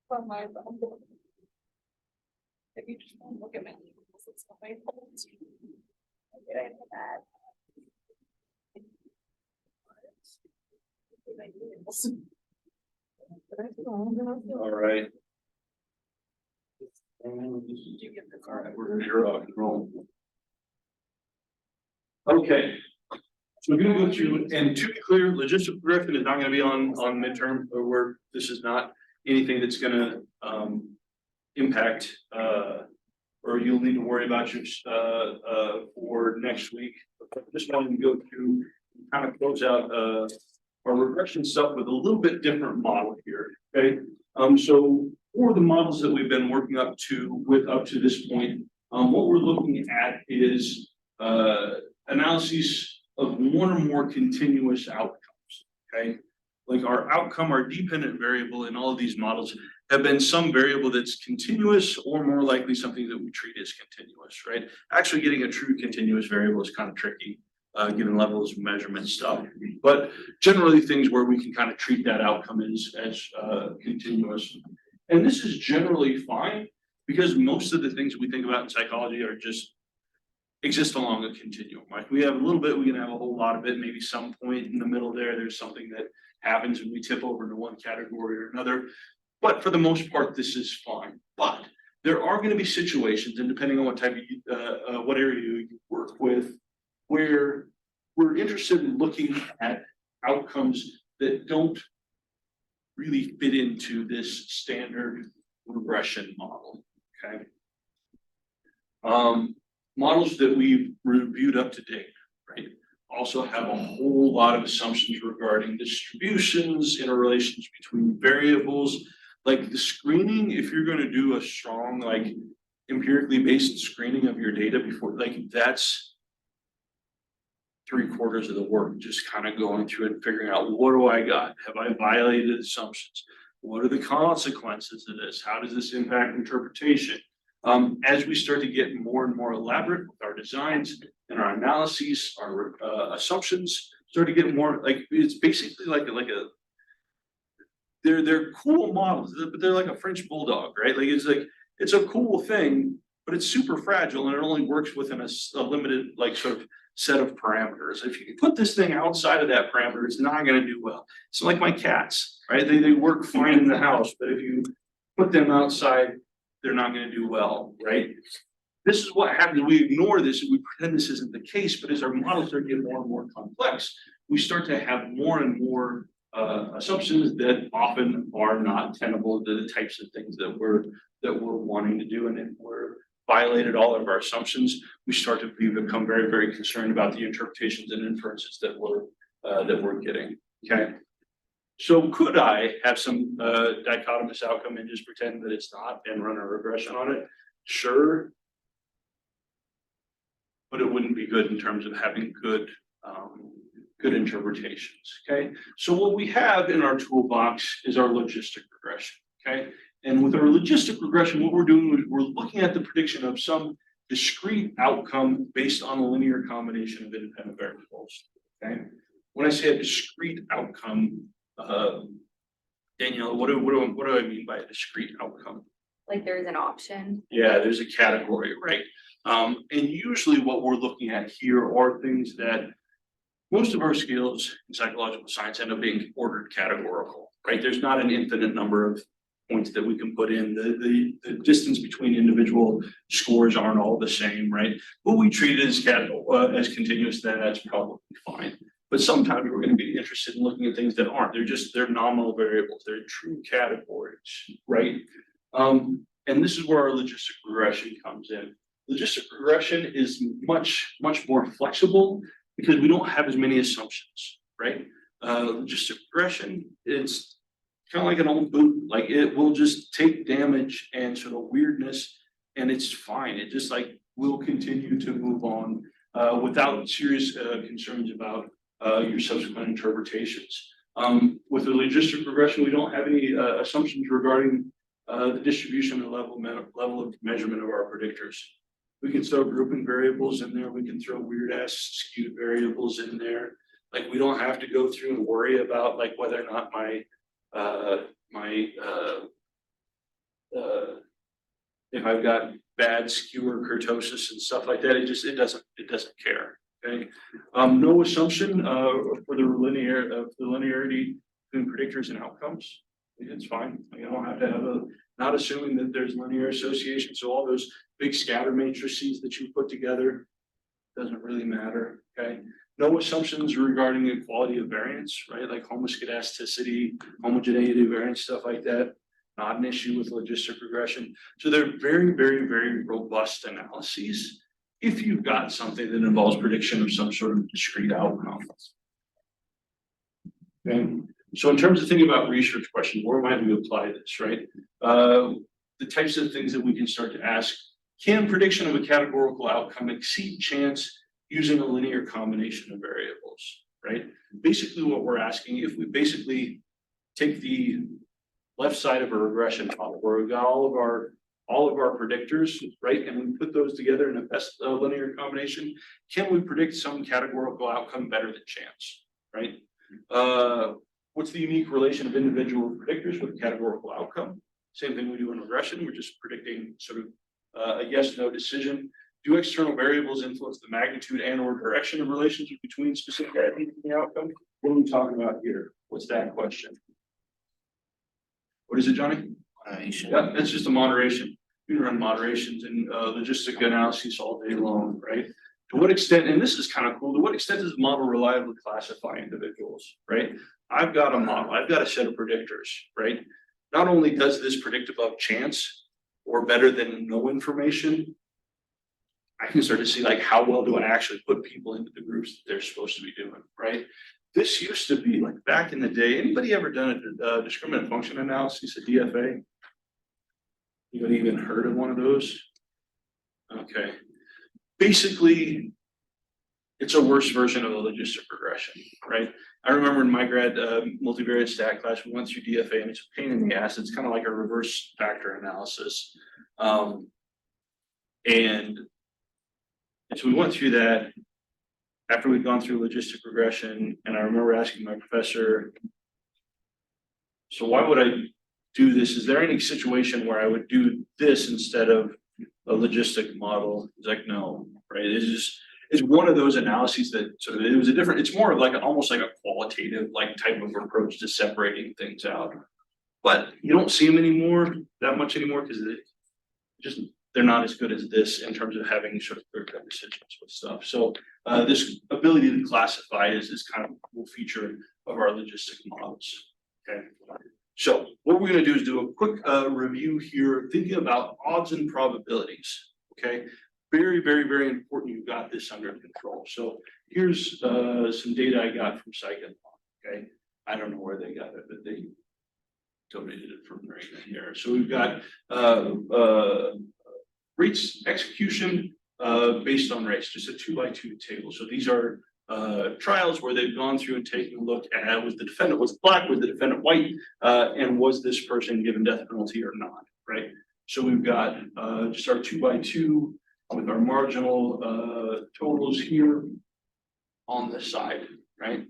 From my phone. If you just want to look at my emails, it's on my phone. Okay, I know that. My emails. All right. Did you get the All right, card? we're gonna rock and roll. Okay. So we're gonna go through, and to be clear, logistic regression is not gonna be on midterm, or this is not anything that's gonna impact or you'll need to worry about your for next week. Just wanted to go through, kind of close out our regression stuff with a little bit different model here. Okay. So for the models that we've been working up to this point, what we're looking at is analyses of one or more continuous outcomes. Okay, like our dependent variable in all of these models have been some variable that's continuous, or more likely something that we treat as continuous, right? Actually getting a true continuous variable is kind of tricky, given levels of measurement stuff, but generally things where we can kind of treat that outcome as continuous. And this is generally fine, because most of the things we think about in psychology are just exist along a continuum. Like we have a little bit, we can have a whole lot of it, maybe some point in the middle there's something that happens and we tip over into one category or another. But for the most part, this is fine. But there are going to be situations, and depending on what type of what area you work with, where we're interested in looking at outcomes that don't really fit into this standard regression model. Okay. Models that we've reviewed up to date, right, also have a whole lot of assumptions regarding distributions, interrelations between variables. Like the screening, if you're going to do a strong, like empirically based screening of your data before, like that's 3/4 of the work, just kind of going through it and figuring out, what do I got? Have I violated assumptions? What are the consequences of this? How does this impact interpretation? As we start to get more and more elaborate with our designs and our analyses, our assumptions start to get more like, it's basically like a they're cool models, but they're like a French bulldog, right? Like it's a cool thing, but it's super fragile and it only works within a limited like sort of set of parameters. If you put this thing outside of that parameter, it's not going to do well. It's like my cats, right? They work fine in the house, but if you put them outside, they're not going to do well, right? This is what happens. We ignore this and we pretend this isn't the case, but as our models start to get more and more complex, we start to have more and more assumptions that often are not tenable to the types of things that we're wanting to do. And if we're violated all of our assumptions, we start to become very, very concerned about the interpretations and inferences that we're getting. Okay. So could I have some dichotomous outcome and just pretend that it's not and run a regression on it? Sure. But it wouldn't be good in terms of having good interpretations. Okay. So what we have in our toolbox is our logistic regression. Okay. And with our logistic regression, what we're doing is we're looking at the prediction of some discrete outcome based on a linear combination of independent variables. Okay. When I say a discrete outcome, Danielle, what do I mean by a discrete outcome? Like there's an option. Yeah, there's a category, right? And usually what we're looking at here are things that most of our skills in psychological science end up being ordered categorical, right? There's not an infinite number of points that we can put in. The distance between individual scores aren't all the same, right? But we treat it as continuous, then that's probably fine. But sometimes we're going to be interested in looking at things that aren't. They're nominal variables. They're true categories, right? And this is where our logistic regression comes in. Logistic regression is much more flexible because we don't have as many assumptions, right? Logistic regression, it's kind of like an old boot. Like it will just take damage and sort of weirdness, and it's fine. It just like will continue to move on without serious concerns about your subsequent interpretations. With the logistic regression, we don't have any assumptions regarding the distribution and level of measurement of our predictors. We can throw grouping variables in there. We can throw weird ass skewed variables in there. Like we don't have to go through and worry about like whether or not my if I've got bad skew or kurtosis and stuff like that, it doesn't care. Okay, no assumption for the linearity between predictors and outcomes. It's fine. You don't have to have not assuming that there's linear association. So all those big scatter matrices that you put together doesn't really matter. Okay. No assumptions regarding the quality of variance, right? Like homoscedasticity, homogeneity of variance, stuff like that. Not an issue with logistic regression. So they're very, very, very robust analyses if you've got something that involves prediction of some sort of discrete outcome. Okay. So in terms of thinking about research questions, where might we apply this, right? The types of things that we can start to ask: can prediction of a categorical outcome exceed chance using a linear combination of variables, right? Basically what we're asking, if we basically take the left side of a regression model where we've got all of our predictors, right, and we put those together in a best linear combination, can we predict some categorical outcome better than chance, right? What's the unique relation of individual predictors with a categorical outcome? Same thing we do in regression. We're just predicting sort of a yes/no decision. Do external variables influence the magnitude and/or direction of relationship between specific entities and the outcome? What are we talking about here? What's that question? What is it, Johnny? Moderation. Yeah, that's just a moderation. We can run moderations and logistic analyses all day long, right? To what extent, and this is kind of cool, to what extent does the model reliably classify individuals, right? I've got a model, I've got a set of predictors, right? Not only does this predict above chance or better than no information, I can start to see like how well do I actually put people into the groups that they're supposed to be doing, right? This used to be like back in the day. Anybody ever done a discriminant function analysis, a DFA? Anybody even heard of one of those? Okay. Basically, it's a worse version of a logistic regression, right? I remember in my grad multivariate stat class, we went through DFA, and it's a pain in the ass. It's kind of like a reverse factor analysis. And so we went through that after we'd gone through logistic regression, and I remember asking my professor, so why would I do this? Is there any situation where I would do this instead of a logistic model? He's like, no, right? It's one of those analyses that sort of, it was a different, it's more of like almost like a qualitative like type of approach to separating things out. But you don't see them anymore, that much anymore, because they're not as good as this in terms of having sort of clear-cut decisions with stuff. So this ability to classify is kind of a cool feature of our logistic models. Okay. So what we're going to do is do a quick review here, thinking about odds and probabilities. Okay. Very, very, very important. You've got this under control. So here's some data I got from PSYC. Okay. I don't know where they got it, but they donated it from right here. So we've got rates execution based on race, just a 2x2 table. So these are trials where they've gone through and taken a look at was the defendant was black, was the defendant white, and was this person given death penalty or not, right? So we've got just our 2x2 with our marginal totals here on the side, right?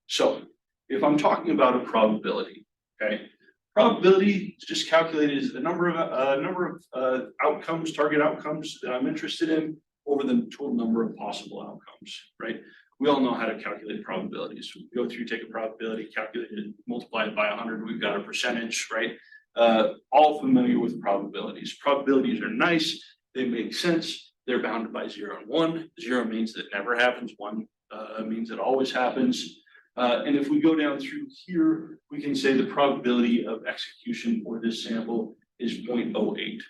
So if I'm talking about a probability, okay, probability is just calculated as the number of outcomes, target outcomes that I'm interested in over the total number of possible outcomes, right? We all know how to calculate probabilities. We go through, take a probability, calculate it, multiply it by 100, we've got a percentage, right? All familiar with probabilities. Probabilities are nice, they make sense, they're bounded by 0 and 1. 0 means that it never happens, 1 means it always happens. And if we go down through here, we can say the probability of execution for this sample is 0.08.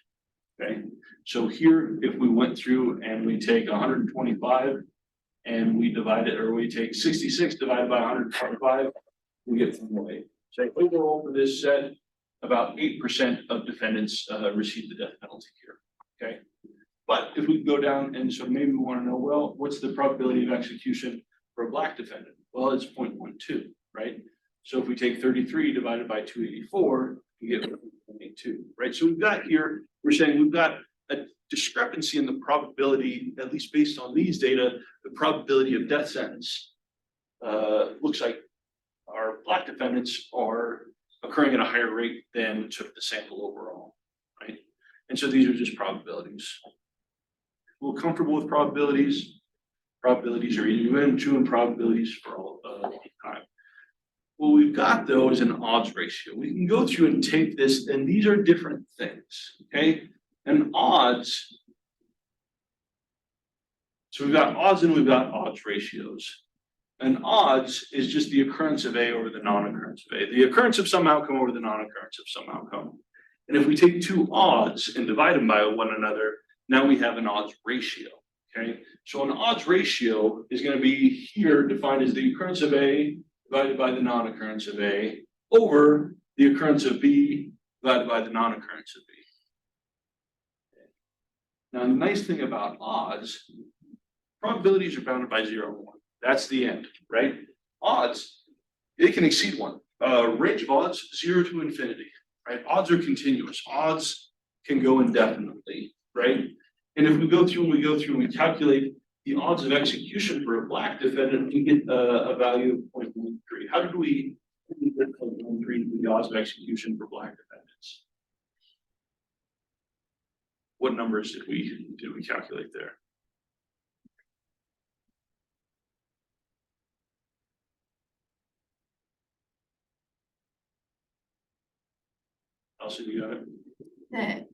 Okay, so here, if we went through and we take 125 and we divide it, or we take 66 divided by 125, we get 0.08. So overall for this set, about 8% of defendants receive the death penalty here. Okay, but if we go down and so maybe we want to know, well, what's the probability of execution for a black defendant? Well, it's 0.12, right? So if we take 33 divided by 284, we get 0.82, right? So we've got here, we're saying we've got a discrepancy in the probability, at least based on these data, the probability of death sentence looks like our black defendants are occurring at a higher rate than sort of the sample overall, right? And so these are just probabilities. We're comfortable with probabilities. Probabilities are even true and probabilities for all time. What we've got though is an odds ratio. We can go through and take this, and these are different things, okay? And odds, so we've got odds and we've got odds ratios. And odds is just the occurrence of A over the non-occurrence of A, the occurrence of some outcome over the non-occurrence of some outcome. And if we take two odds and divide them by one another, now we have an odds ratio, okay? So an odds ratio is going to be here defined as the occurrence of A divided by the non-occurrence of A over the occurrence of B divided by the non-occurrence of B. Now, the nice thing about odds, probabilities are bounded by 0 and 1. That's the end, right? Odds, they can exceed 1. Range of odds, 0 to infinity, right? Odds are continuous. Odds can go indefinitely, right? And if we go through and we calculate the odds of execution for a black defendant, we get a value of 0.13. How did we get 0.13 for the odds of execution for black defendants? What numbers did we calculate there? Elsie, you got it? The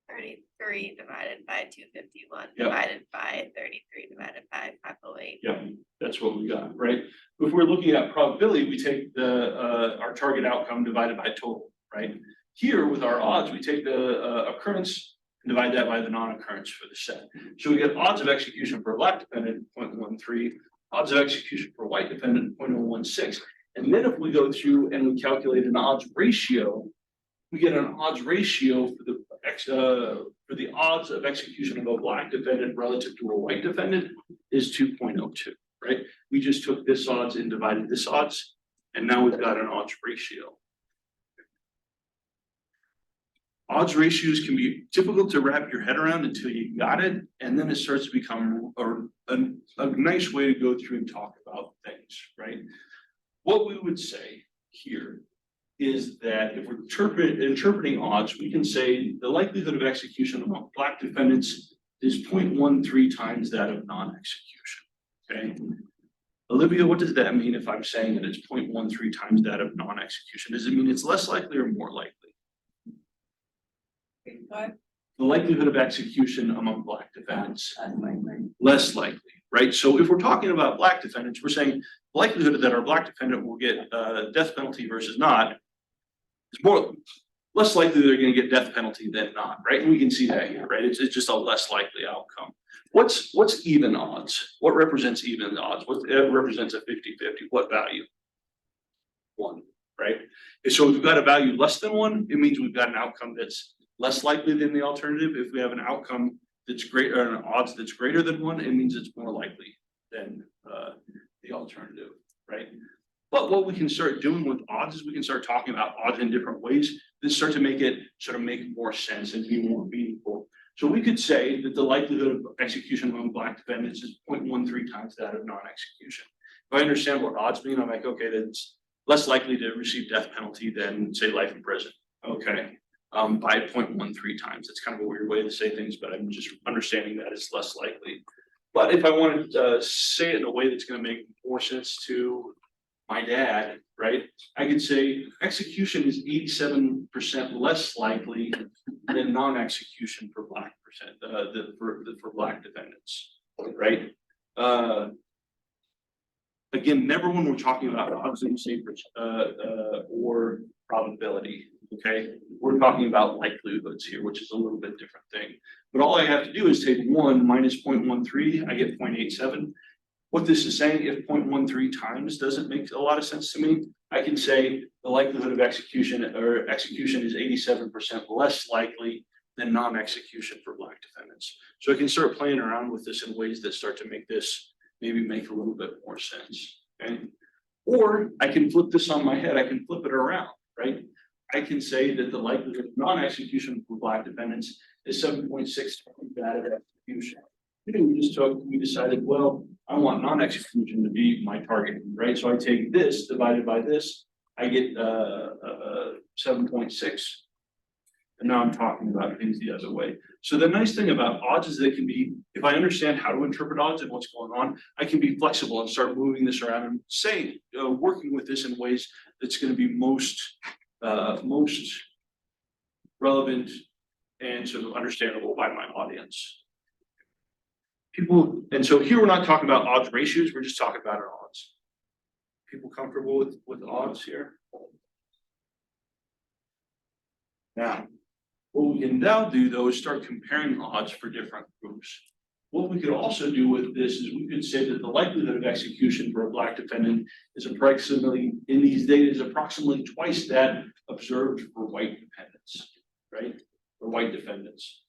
33 divided by 251 Yep. divided by 33 divided by 508. Yeah, that's what we got, right? If we're looking at probability, we take the our target outcome divided by total, right? Here with our odds, we take the occurrence and divide that by the non-occurrence for the set. So we get odds of execution for a black defendant 0.13, odds of execution for a white defendant 0.016. And then if we go through and we calculate an odds ratio, we get an odds ratio for the odds of execution of a black defendant relative to a white defendant is 2.02, right? We just took this odds and divided this odds, and now we've got an odds ratio. Odds ratios can be difficult to wrap your head around until you got it, and then it starts to become a nice way to go through and talk about things, right? What we would say here is that if we're interpreting odds, we can say the likelihood of execution among black defendants is 0.13 times that of non-execution, okay? Olivia, what does that mean if I'm saying that it's 0.13 times that of non-execution? Does it mean it's less likely or more likely? What? The likelihood of execution among black defendants, less likely, right? So if we're talking about black defendants, we're saying the likelihood that our black defendant will get a death penalty versus not, it's less likely they're going to get death penalty than not, right? And we can see that here, right? It's just a less likely outcome. What's even odds? What represents even odds? What represents a 50-50? What value? 1, right? And so if we've got a value less than 1, it means we've got an outcome that's less likely than the alternative. If we have an outcome that's greater, or an odds that's greater than 1, it means it's more likely than the alternative, right? But what we can start doing with odds is we can start talking about odds in different ways that start to make it sort of make more sense and be more meaningful. So we could say that the likelihood of execution among black defendants is 0.13 times that of non-execution. If I understand what odds mean, I'm like, okay, that's less likely to receive death penalty than, say, life in prison. Okay, by 0.13 times. It's kind of a weird way to say things, but I'm just understanding that it's less likely. But if I wanted to say it in a way that's going to make more sense to my dad, right? I could say execution is 87% less likely than non-execution for black for black defendants, right? Again, never when we're talking about odds and say or probability. Okay, we're talking about likelihoods here, which is a little bit different thing. But all I have to do is take 1 minus 0.13, I get 0.87. What this is saying, if 0.13 times doesn't make a lot of sense to me, I can say the likelihood of execution is 87% less likely than non-execution for black defendants. So I can start playing around with this in ways that start to make this maybe make a little bit more sense. Okay, or I can flip this on my head. I can flip it around, right? I can say that the likelihood of non-execution for black defendants is 7.6 times that of execution. We decided, well, I want non-execution to be my target, right? So I take this divided by this, I get 7.6. And now I'm talking about things the other way. So the nice thing about odds is they can be, if I understand how to interpret odds and what's going on, I can be flexible and start moving this around and say, working with this in ways that's going to be most relevant and sort of understandable by my audience. People, and so here we're not talking about odds ratios, we're just talking about our odds. People comfortable with odds here? Now, what we can now do though is start comparing odds for different groups. What we could also do with this is we could say that the likelihood of execution for a Black defendant is approximately, in these data, is approximately twice that observed for white defendants, right? For white defendants.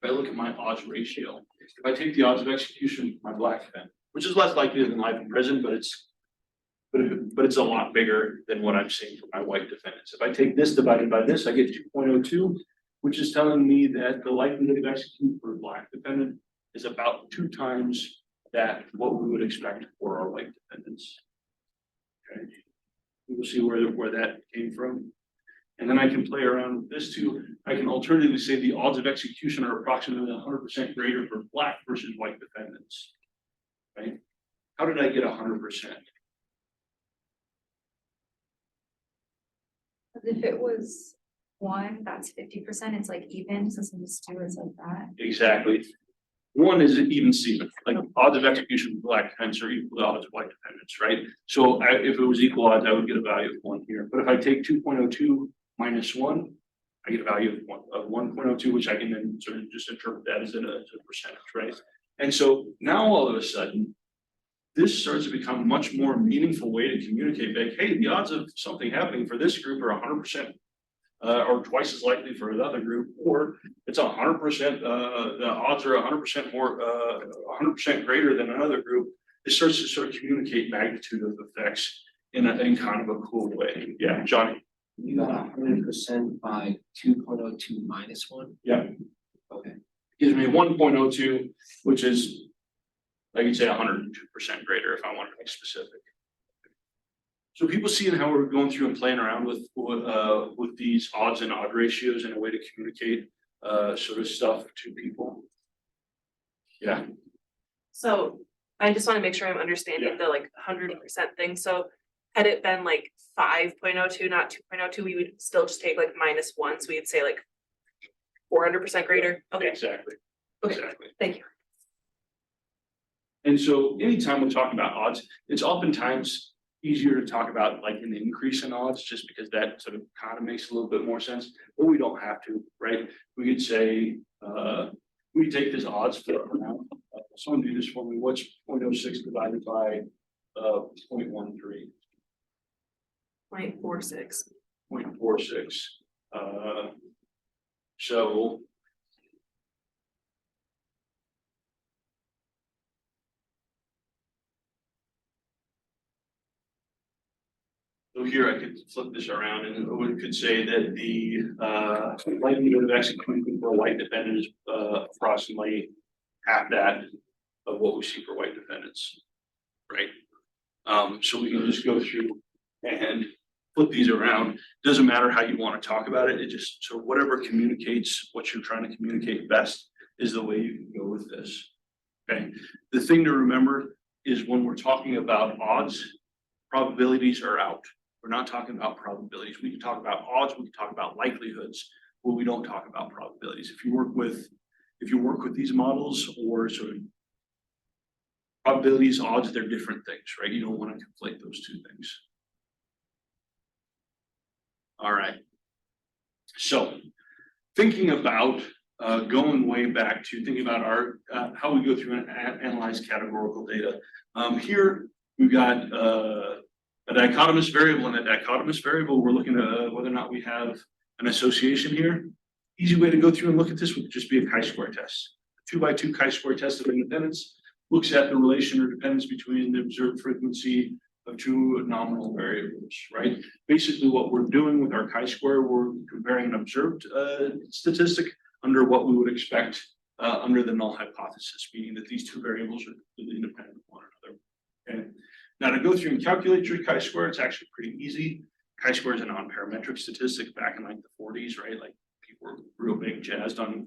If I look at my odds ratio, if I take the odds of execution for my Black defendant, which is less likely than life in prison, but it's a lot bigger than what I'm seeing for my white defendants. If I take this divided by this, I get 2.02, which is telling me that the likelihood of execution for a Black defendant is about 2 times that what we would expect for our white defendants. Okay, we will see where that came from. And then I can play around with this too. I can alternatively say the odds of execution are approximately 100% greater for Black versus white defendants, right? How did I get 100%? If it was 1, that's 50%, it's like even, so since 2 is like that. Exactly. 1 is even Steven, like odds of execution for Black defendants are equal to odds of white defendants, right? So if it was equal odds, I would get a value of 1 here. But if I take 2.02 minus 1, I get a value of 1.02, which I can then sort of just interpret that as a percentage, right? And so now all of a sudden, this starts to become a much more meaningful way to communicate like, hey, the odds of something happening for this group are 100%. Or twice as likely for another group, or it's 100%, the odds are 100% more, 100% greater than another group. It starts to sort of communicate magnitude of effects in kind of a cool way. Yeah, Johnny. You got 100% by 2.02 minus 1? Yeah. Okay. Gives me 1.02, which is, I could say 102% greater if I want to be specific. So people seeing how we're going through and playing around with these odds and odd ratios in a way to communicate sort of stuff to people. Yeah. So I just want to make sure I'm understanding the like 100% thing. So had it been like 5.02, not 2.02, we would still just take like -1. So we'd say like 400% greater. Okay. Exactly. Okay. Exactly. Thank you. And so anytime we're talking about odds, it's oftentimes easier to talk about like an increase in odds just because that sort of kind of makes a little bit more sense, but we don't have to, right? We could say, we take this odds for now. Someone do this for me. What's 0.06 divided by 0.13? 0.46. 0.46. So here I could flip this around and we could say that the likelihood of execution for a white defendant is approximately half that of what we see for white defendants, right? So we can just go through and flip these around. Doesn't matter how you want to talk about it. It just, so whatever communicates what you're trying to communicate best is the way you can go with this, okay? The thing to remember is when we're talking about odds, probabilities are out. We're not talking about probabilities. We can talk about odds, we can talk about likelihoods, but we don't talk about probabilities. If you work with these models or sort of probabilities, odds, they're different things, right? You don't want to conflate those two things. All right. So thinking about going way back to thinking about our how we go through and analyze categorical data. Here we've got a dichotomous variable, and a dichotomous variable, we're looking at whether or not we have an association here. Easy way to go through and look at this would just be a chi-square test. A 2x2 chi-square test of independence looks at the relation or dependence between the observed frequency of 2 nominal variables, right? Basically what we're doing with our chi-square, we're comparing an observed statistic under what we would expect under the null hypothesis, meaning that these 2 variables are completely independent of one another, okay? Now to go through and calculate your chi-square, it's actually pretty easy. Chi-square is a non-parametric statistic back in like the 40s, right? Like people real big jazzed on.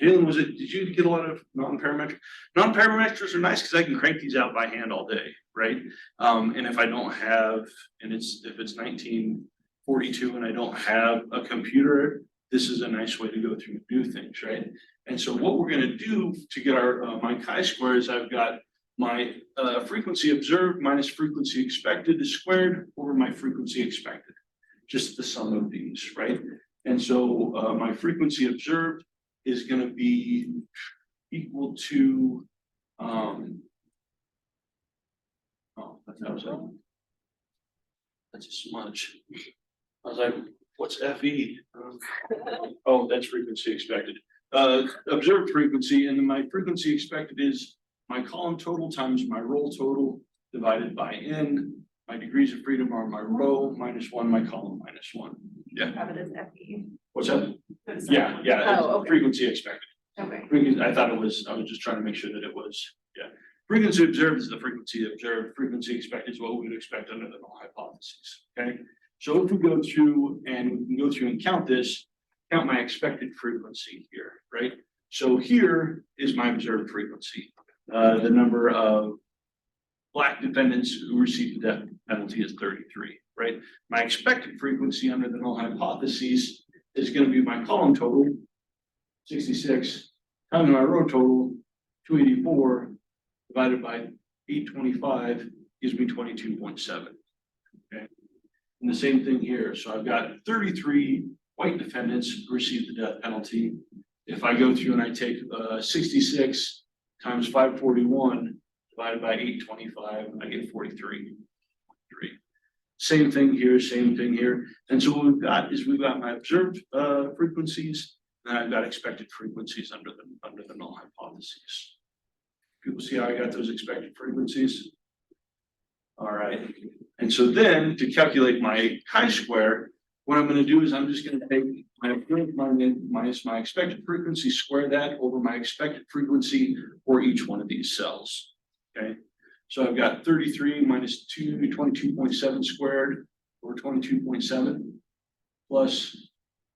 Jalen, did you get a lot of non-parametric? Non-parametrics are nice because I can crank these out by hand all day, right? And if I don't have, if it's 1942 and I don't have a computer, this is a nice way to go through and do things, right? And so what we're gonna do to get our my chi-square is I've got my frequency observed minus frequency expected is squared over my frequency expected. Just the sum of these, right? And so my frequency observed is gonna be equal to oh, that's a smudge. I was like, what's FE? Oh, that's frequency expected. Observed frequency, and then my frequency expected is my column total times my row total divided by n. My degrees of freedom are my row minus 1, my column minus 1. Yeah. Have it as FE. What's that? Yeah, it's Oh, okay. frequency expected. Okay. I thought it was, I was just trying to make sure that it was, yeah. Frequency observed is the frequency observed. Frequency expected is what we would expect under the null hypothesis. Okay. So if we go through and we can go through and count this, count my expected frequency here, right? So here is my observed frequency. The number of Black defendants who received the death penalty is 33, right? My expected frequency under the null hypothesis is going to be my column total, 66, times my row total, 284, divided by 825 gives me 22.7. Okay. And the same thing here. So I've got 33 white defendants who received the death penalty. If I go through and I take 66 times 541 divided by 825, I get 43. Same thing here, same thing here. And so what we've got is we've got my observed frequencies, and I've got expected frequencies under the null hypothesis. People see how I got those expected frequencies? All right. And so then to calculate my chi-square, what I'm going to do is I'm just going to take my observed minus my expected frequency, square that over my expected frequency for each one of these cells. Okay. So I've got 33 minus 22.7 squared over 22.7 plus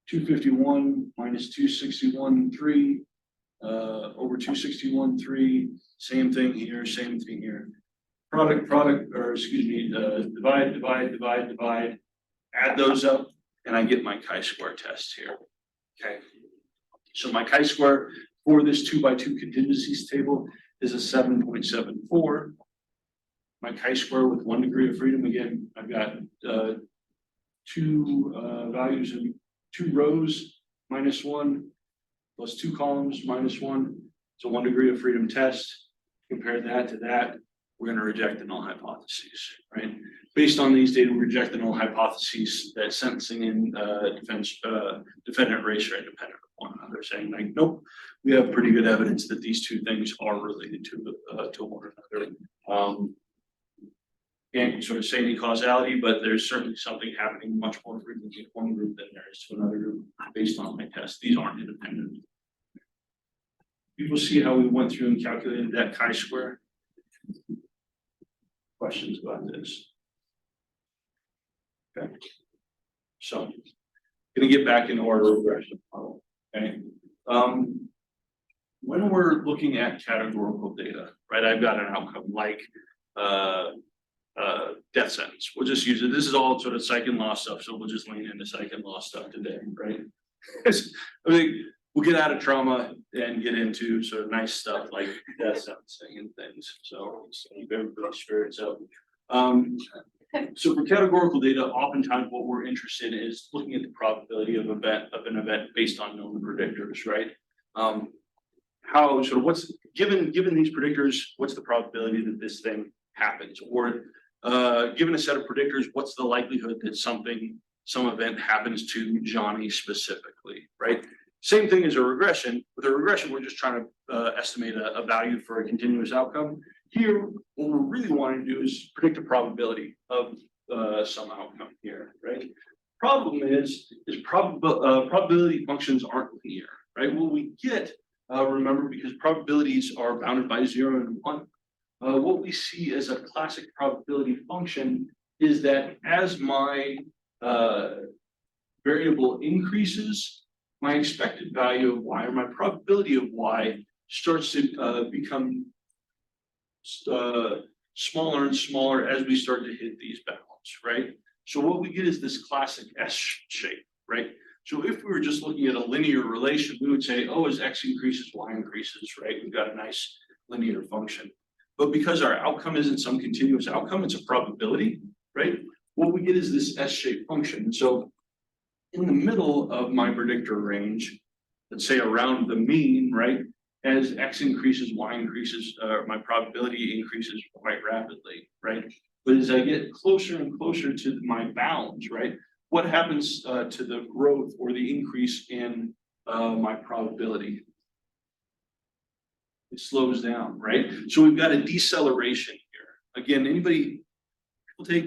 251 minus 261.3 over 261.3. Same thing here, same thing here. Divide, add those up, and I get my chi-square test here. Okay. So my chi-square for this 2x2 contingencies table is a 7.74. My chi-square with 1 degree of freedom, again, I've got two values in 2 rows minus 1 plus 2 columns minus 1. It's a 1 degree of freedom test. Compare that to that, we're going to reject the null hypotheses, right? Based on these data, we reject the null hypotheses that sentencing and defendant race are independent of one another, saying like, nope, we have pretty good evidence that these two things are related to one another. Can't sort of say any causality, but there's certainly something happening much more frequently in one group than there is to another group based on my test. These aren't independent. People see how we went through and calculated that chi-square? Questions about this? Okay. So, gonna get back into our regression model. Okay. When we're looking at categorical data, right? I've got an outcome like death sentence. We'll just use it. This is all sort of psych and law stuff, so we'll just lean into psych and law stuff today, right? I think we'll get out of trauma and get into sort of nice stuff like death sentencing and things. So keep everybody's spirits up. So for categorical data, oftentimes what we're interested in is looking at the probability of an event based on known predictors, right? How sort of what's given these predictors, what's the probability that this thing happens? Or given a set of predictors, what's the likelihood that some event happens to Johnny specifically, right? Same thing as a regression. With a regression, we're just trying to estimate a value for a continuous outcome. Here, what we're really wanting to do is predict a probability of some outcome here, right? Problem is probability functions aren't linear, right? What we get, remember, because probabilities are bounded by 0 and 1, what we see as a classic probability function is that as my variable increases, my expected value of y, or my probability of y, starts to become smaller and smaller as we start to hit these bounds, right? So what we get is this classic S shape, right? So if we were just looking at a linear relation, we would say, oh, as x increases, y increases, right? We've got a nice linear function. But because our outcome isn't some continuous outcome, it's a probability, right? What we get is this S-shaped function. So in the middle of my predictor range, let's say around the mean, right? As x increases, y increases, my probability increases quite rapidly, right? But as I get closer and closer to my bounds, right? What happens to the growth or the increase in my probability? It slows down, right? So we've got a deceleration here. Again, anybody, people take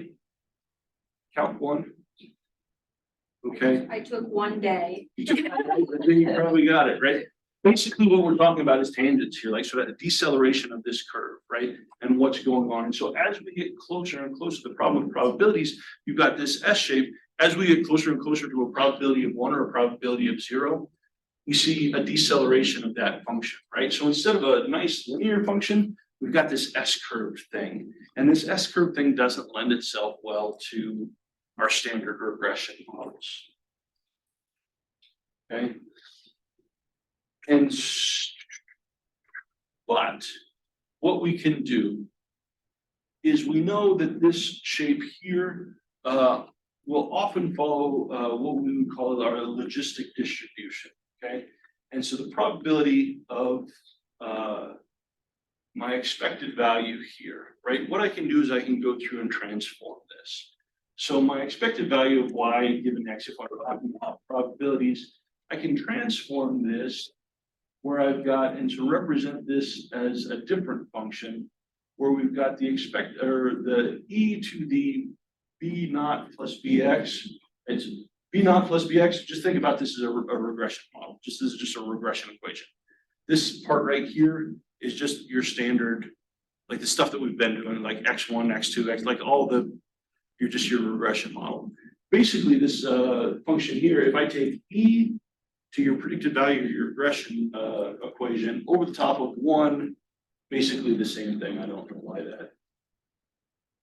Calc 1? Okay. I took one day. Then you probably got it, right? Basically, what we're talking about is tangents here, like sort of a deceleration of this curve, right? And what's going on. And so as we get closer and closer to the problem of probabilities, you've got this S shape. As we get closer and closer to a probability of 1 or a probability of 0, we see a deceleration of that function, right? So instead of a nice linear function, we've got this S-curve thing. And this S-curve thing doesn't lend itself well to our standard regression models. Okay. But what we can do is we know that this shape here will often follow what we would call our logistic distribution, okay? And so the probability of my expected value here, right? What I can do is I can go through and transform this. So my expected value of y given x, if I'm talking about probabilities, I can transform this where I've got, and to represent this as a different function, where we've got the the e to the b naught plus bx. It's b naught plus bx. Just think about this as a regression model. This is just a regression equation. This part right here is just your standard, like the stuff that we've been doing, like x1, x2, x, like all the, you're just your regression model. Basically, this function here, if I take e to your predicted value of your regression equation over the top of 1, basically the same thing. I don't know why that.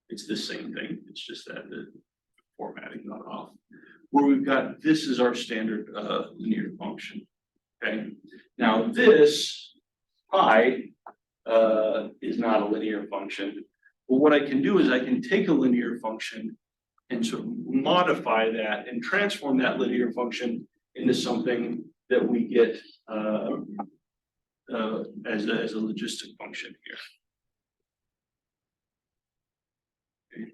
It's the same thing. It's just that the formatting got off. Where we've got, this is our standard linear function. Okay. Now this pi is not a linear function. But what I can do is I can take a linear function and sort of modify that and transform that linear function into something that we get as a logistic function here. Okay.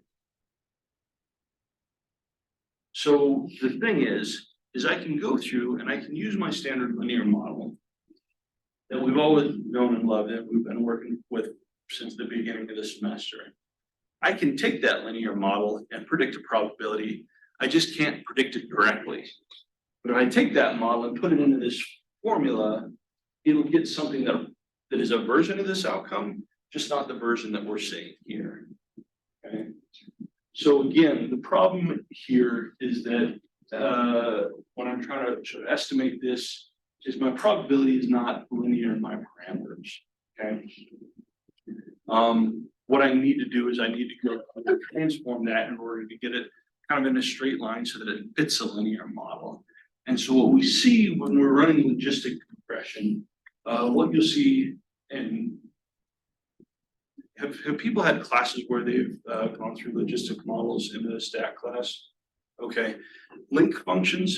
So the thing is I can go through and I can use my standard linear model that we've always known and loved, that we've been working with since the beginning of the semester. I can take that linear model and predict a probability. I just can't predict it directly. But if I take that model and put it into this formula, it'll get something that is a version of this outcome, just not the version that we're seeing here. Okay. So again, the problem here is that when I'm trying to sort of estimate this, is my probability is not linear in my parameters. Okay. What I need to do is I need to go and transform that in order to get it kind of in a straight line so that it fits a linear model. And so what we see when we're running logistic regression, what you'll see, and have people had classes where they've gone through logistic models in the stat class? Okay, link functions,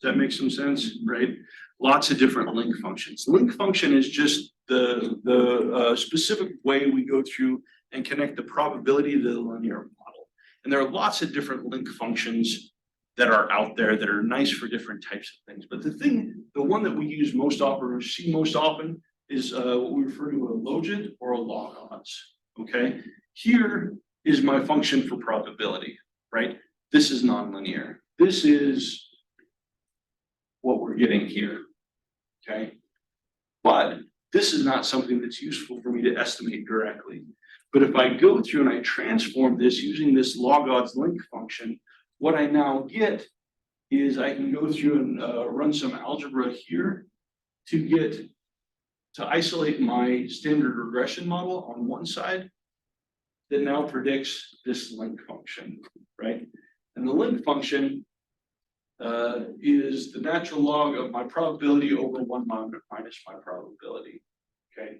does that make some sense, right? Lots of different link functions. Link function is just the specific way we go through and connect the probability to the linear model. And there are lots of different link functions that are out there that are nice for different types of things. But the one that we use most often or see most often is what we refer to a logit or a log odds. Okay, here is my function for probability, right? This is nonlinear. This is what we're getting here. Okay, but this is not something that's useful for me to estimate directly. But if I go through and I transform this using this log odds link function, what I now get is I can go through and run some algebra here to isolate my standard regression model on one side that now predicts this link function, right? And the link function is the natural log of my probability over 1 minus my probability, okay?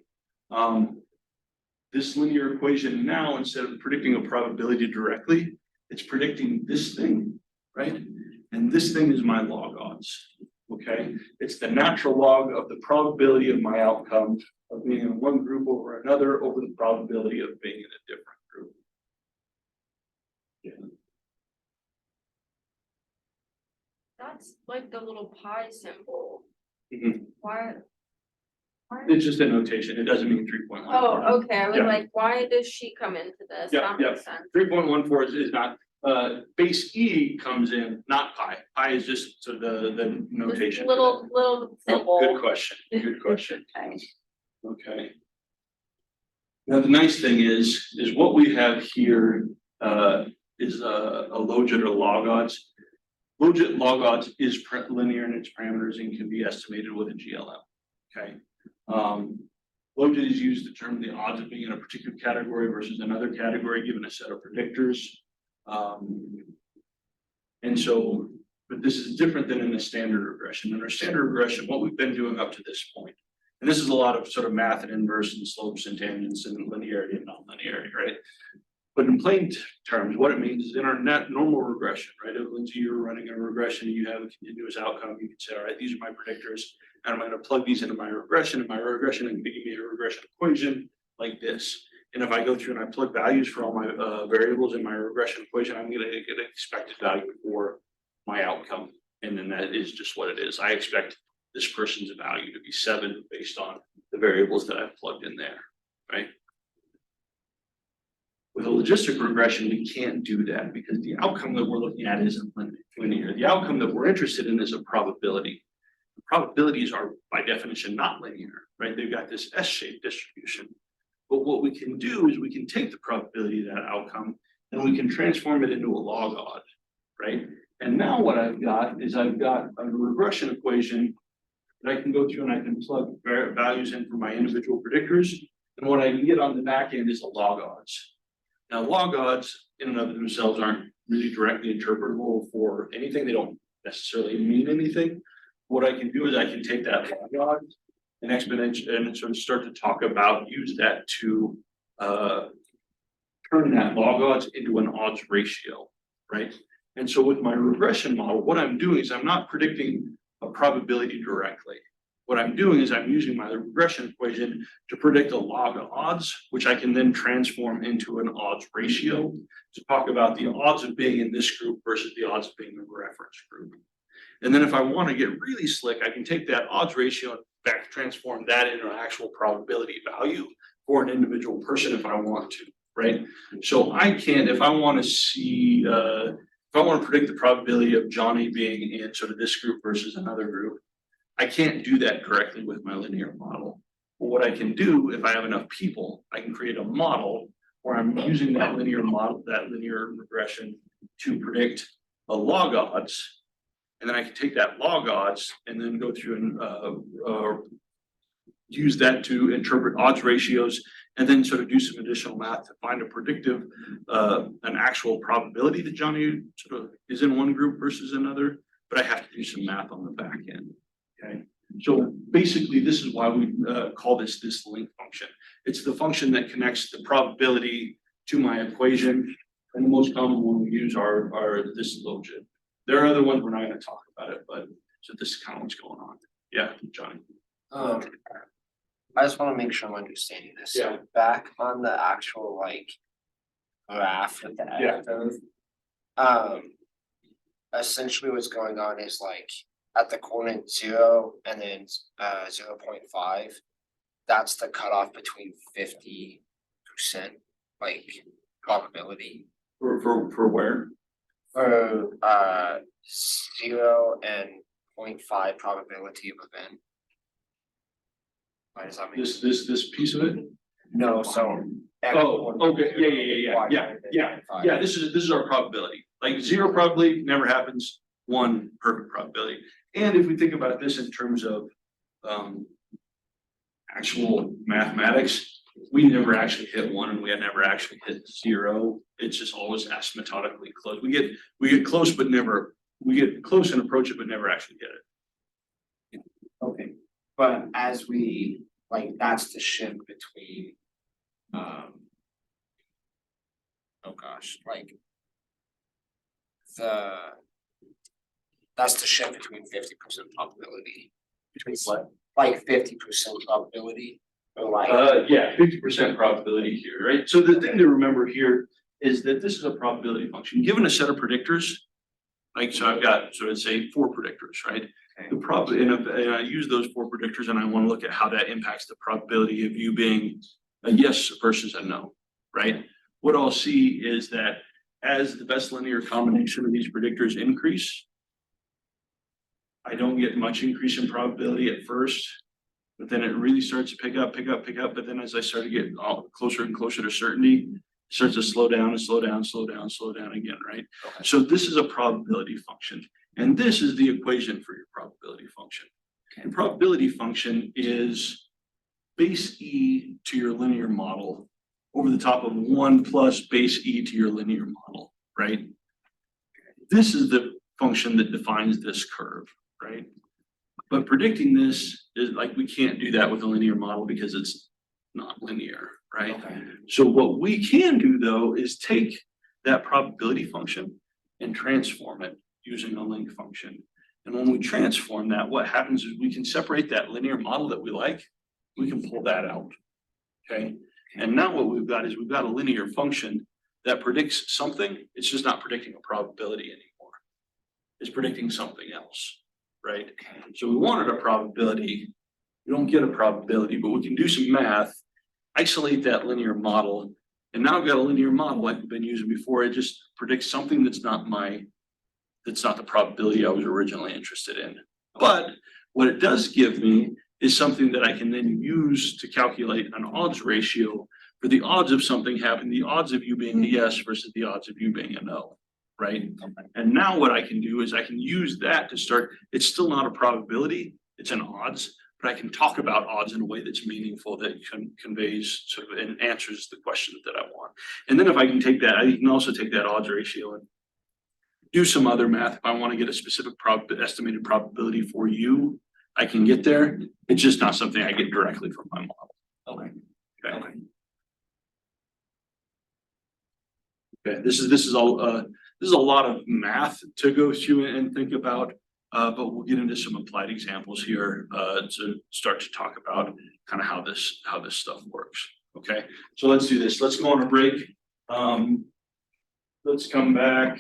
This linear equation now, instead of predicting a probability directly, it's predicting this thing, right? And this thing is my log odds, okay? It's the natural log of the probability of my outcome of being in one group over another over the probability of being in a different group. Yeah. That's like the little pi symbol. Mhm. Why? It's just a notation. It doesn't mean 3.14. Oh, okay, I was Yeah. like, why does she come into this? Yeah, That yeah. makes sense. 3.14 is not, base E comes in, not pi. Pi is just sort of the This notation. little Oh, symbol. good question, good question. Okay. Okay. Now, the nice thing is what we have here, is a logit or log odds. Logit log odds is linear in its parameters and can be estimated with a GLM, okay? Logit is used to determine the odds of being in a particular category versus another category, given a set of predictors. And so, but this is different than in a standard regression. In our standard regression, what we've been doing up to this point, and this is a lot of sort of math and inverse and slopes and tangents and linearity and non-linearity, right? But in plain terms, what it means is in our normal regression, right? If Lindsay, you're running a regression and you have a continuous outcome, you can say, all right, these are my predictors, and I'm going to plug these into my regression, and my regression and give me a regression equation like this. And if I go through and I plug values for all my variables in my regression equation, I'm going to get an expected value for my outcome. And then that is just what it is. I expect this person's value to be 7 based on the variables that I've plugged in there, right? With a logistic regression, we can't do that because the outcome that we're looking at isn't linear. The outcome that we're interested in is a probability. The probabilities are by definition not linear, right? They've got this S-shaped distribution. But what we can do is we can take the probability of that outcome and we can transform it into a log odd, right? And now what I've got is I've got a regression equation that I can go through and I can plug values in for my individual predictors. And what I can get on the back end is a log odds. Now, log odds in and of themselves aren't really directly interpretable for anything. They don't necessarily mean anything. What I can do is I can take that log odds and exponential and sort of start to talk about, use that to turn that log odds into an odds ratio, right? And so with my regression model, what I'm doing is I'm not predicting a probability directly. What I'm doing is I'm using my regression equation to predict a log of odds, which I can then transform into an odds ratio to talk about the odds of being in this group versus the odds of being in the reference group. And then if I want to get really slick, I can take that odds ratio and back transform that into an actual probability value for an individual person if I want to, right? So I can, if I want to see, if I want to predict the probability of Johnny being in sort of this group versus another group, I can't do that directly with my linear model. But what I can do, if I have enough people, I can create a model where I'm using that linear model, that linear regression to predict a log odds. And then I can take that log odds and then go through and use that to interpret odds ratios and then sort of do some additional math to find a predictive, an actual probability that Johnny sort of is in one group versus another. But I have to do some math on the back end. Okay, so basically this is why we call this link function. It's the function that connects the probability to my equation, and the most common one we use are this logit. There are other ones, we're not going to talk about it, but so this is kind of what's going on. Yeah, Johnny. I just want to make sure I'm understanding this. So Yeah. back on the actual like graph with the Yeah. arrow, essentially what's going on is like at the coordinate 0 and then 0.5, that's the cutoff between 50% like probability. For where? For 0 and 0.5 probability of event. Why does that mean? This piece of it? No, so. Oh, okay, yeah. This is our probability. Like 0 probability never happens. one perfect probability. And if we think about this in terms of actual mathematics, we never actually hit one and we had never actually hit zero. It's just always asymptotically close. We get close, but never, we get close and approach it, but never actually hit it. Okay, but as we, like, that's the shift between, oh gosh, like. That's the shift between 50% probability. Between what? Like 50% probability, or like. Yeah, 50% probability here, right? So the thing to remember here is that this is a probability function. Given a set of predictors, like, so I've got, so let's say 4 predictors, right? Okay. The and I use those 4 predictors and I want to look at how that impacts the probability of you being a yes versus a no, right? What I'll see is that as the best linear combination of these predictors increase, I don't get much increase in probability at first, but then it really starts to pick up. But then as I start to get closer and closer to certainty, it starts to slow down and slow down again, right? Okay. So this is a probability function. And this is the equation for your probability function. Okay. The probability function is base E to your linear model over the top of 1 plus base E to your linear model, right? This is the function that defines this curve, right? But predicting this is like, we can't do that with a linear model because it's not linear, right? Okay. So what we can do though is take that probability function and transform it using a link function. And when we transform that, what happens is we can separate that linear model that we like, we can pull that out, okay? And now what we've got is we've got a linear function that predicts something. It's just not predicting a probability anymore. It's predicting something else, right? So we wanted a probability. We don't get a probability, but we can do some math, isolate that linear model. And now I've got a linear model like we've been using before. It just predicts something that's not the probability I was originally interested in. But what it does give me is something that I can then use to calculate an odds ratio for the odds of something happening, the odds of you being a yes versus the odds of you being a no, right? And now what I can do is I can use that to start, it's still not a probability, it's an odds, but I can talk about odds in a way that's meaningful, that conveys sort of and answers the question that I want. And then if I can take that, I can also take that odds ratio and do some other math. If I want to get a specific estimated probability for you, I can get there. It's just not something I get directly from my model. Okay. Okay. Okay. This is a lot of math to go through and think about, but we'll get into some applied examples here to start to talk about kind of how this stuff works. Okay. So let's do this. Let's go on a break. Let's come back.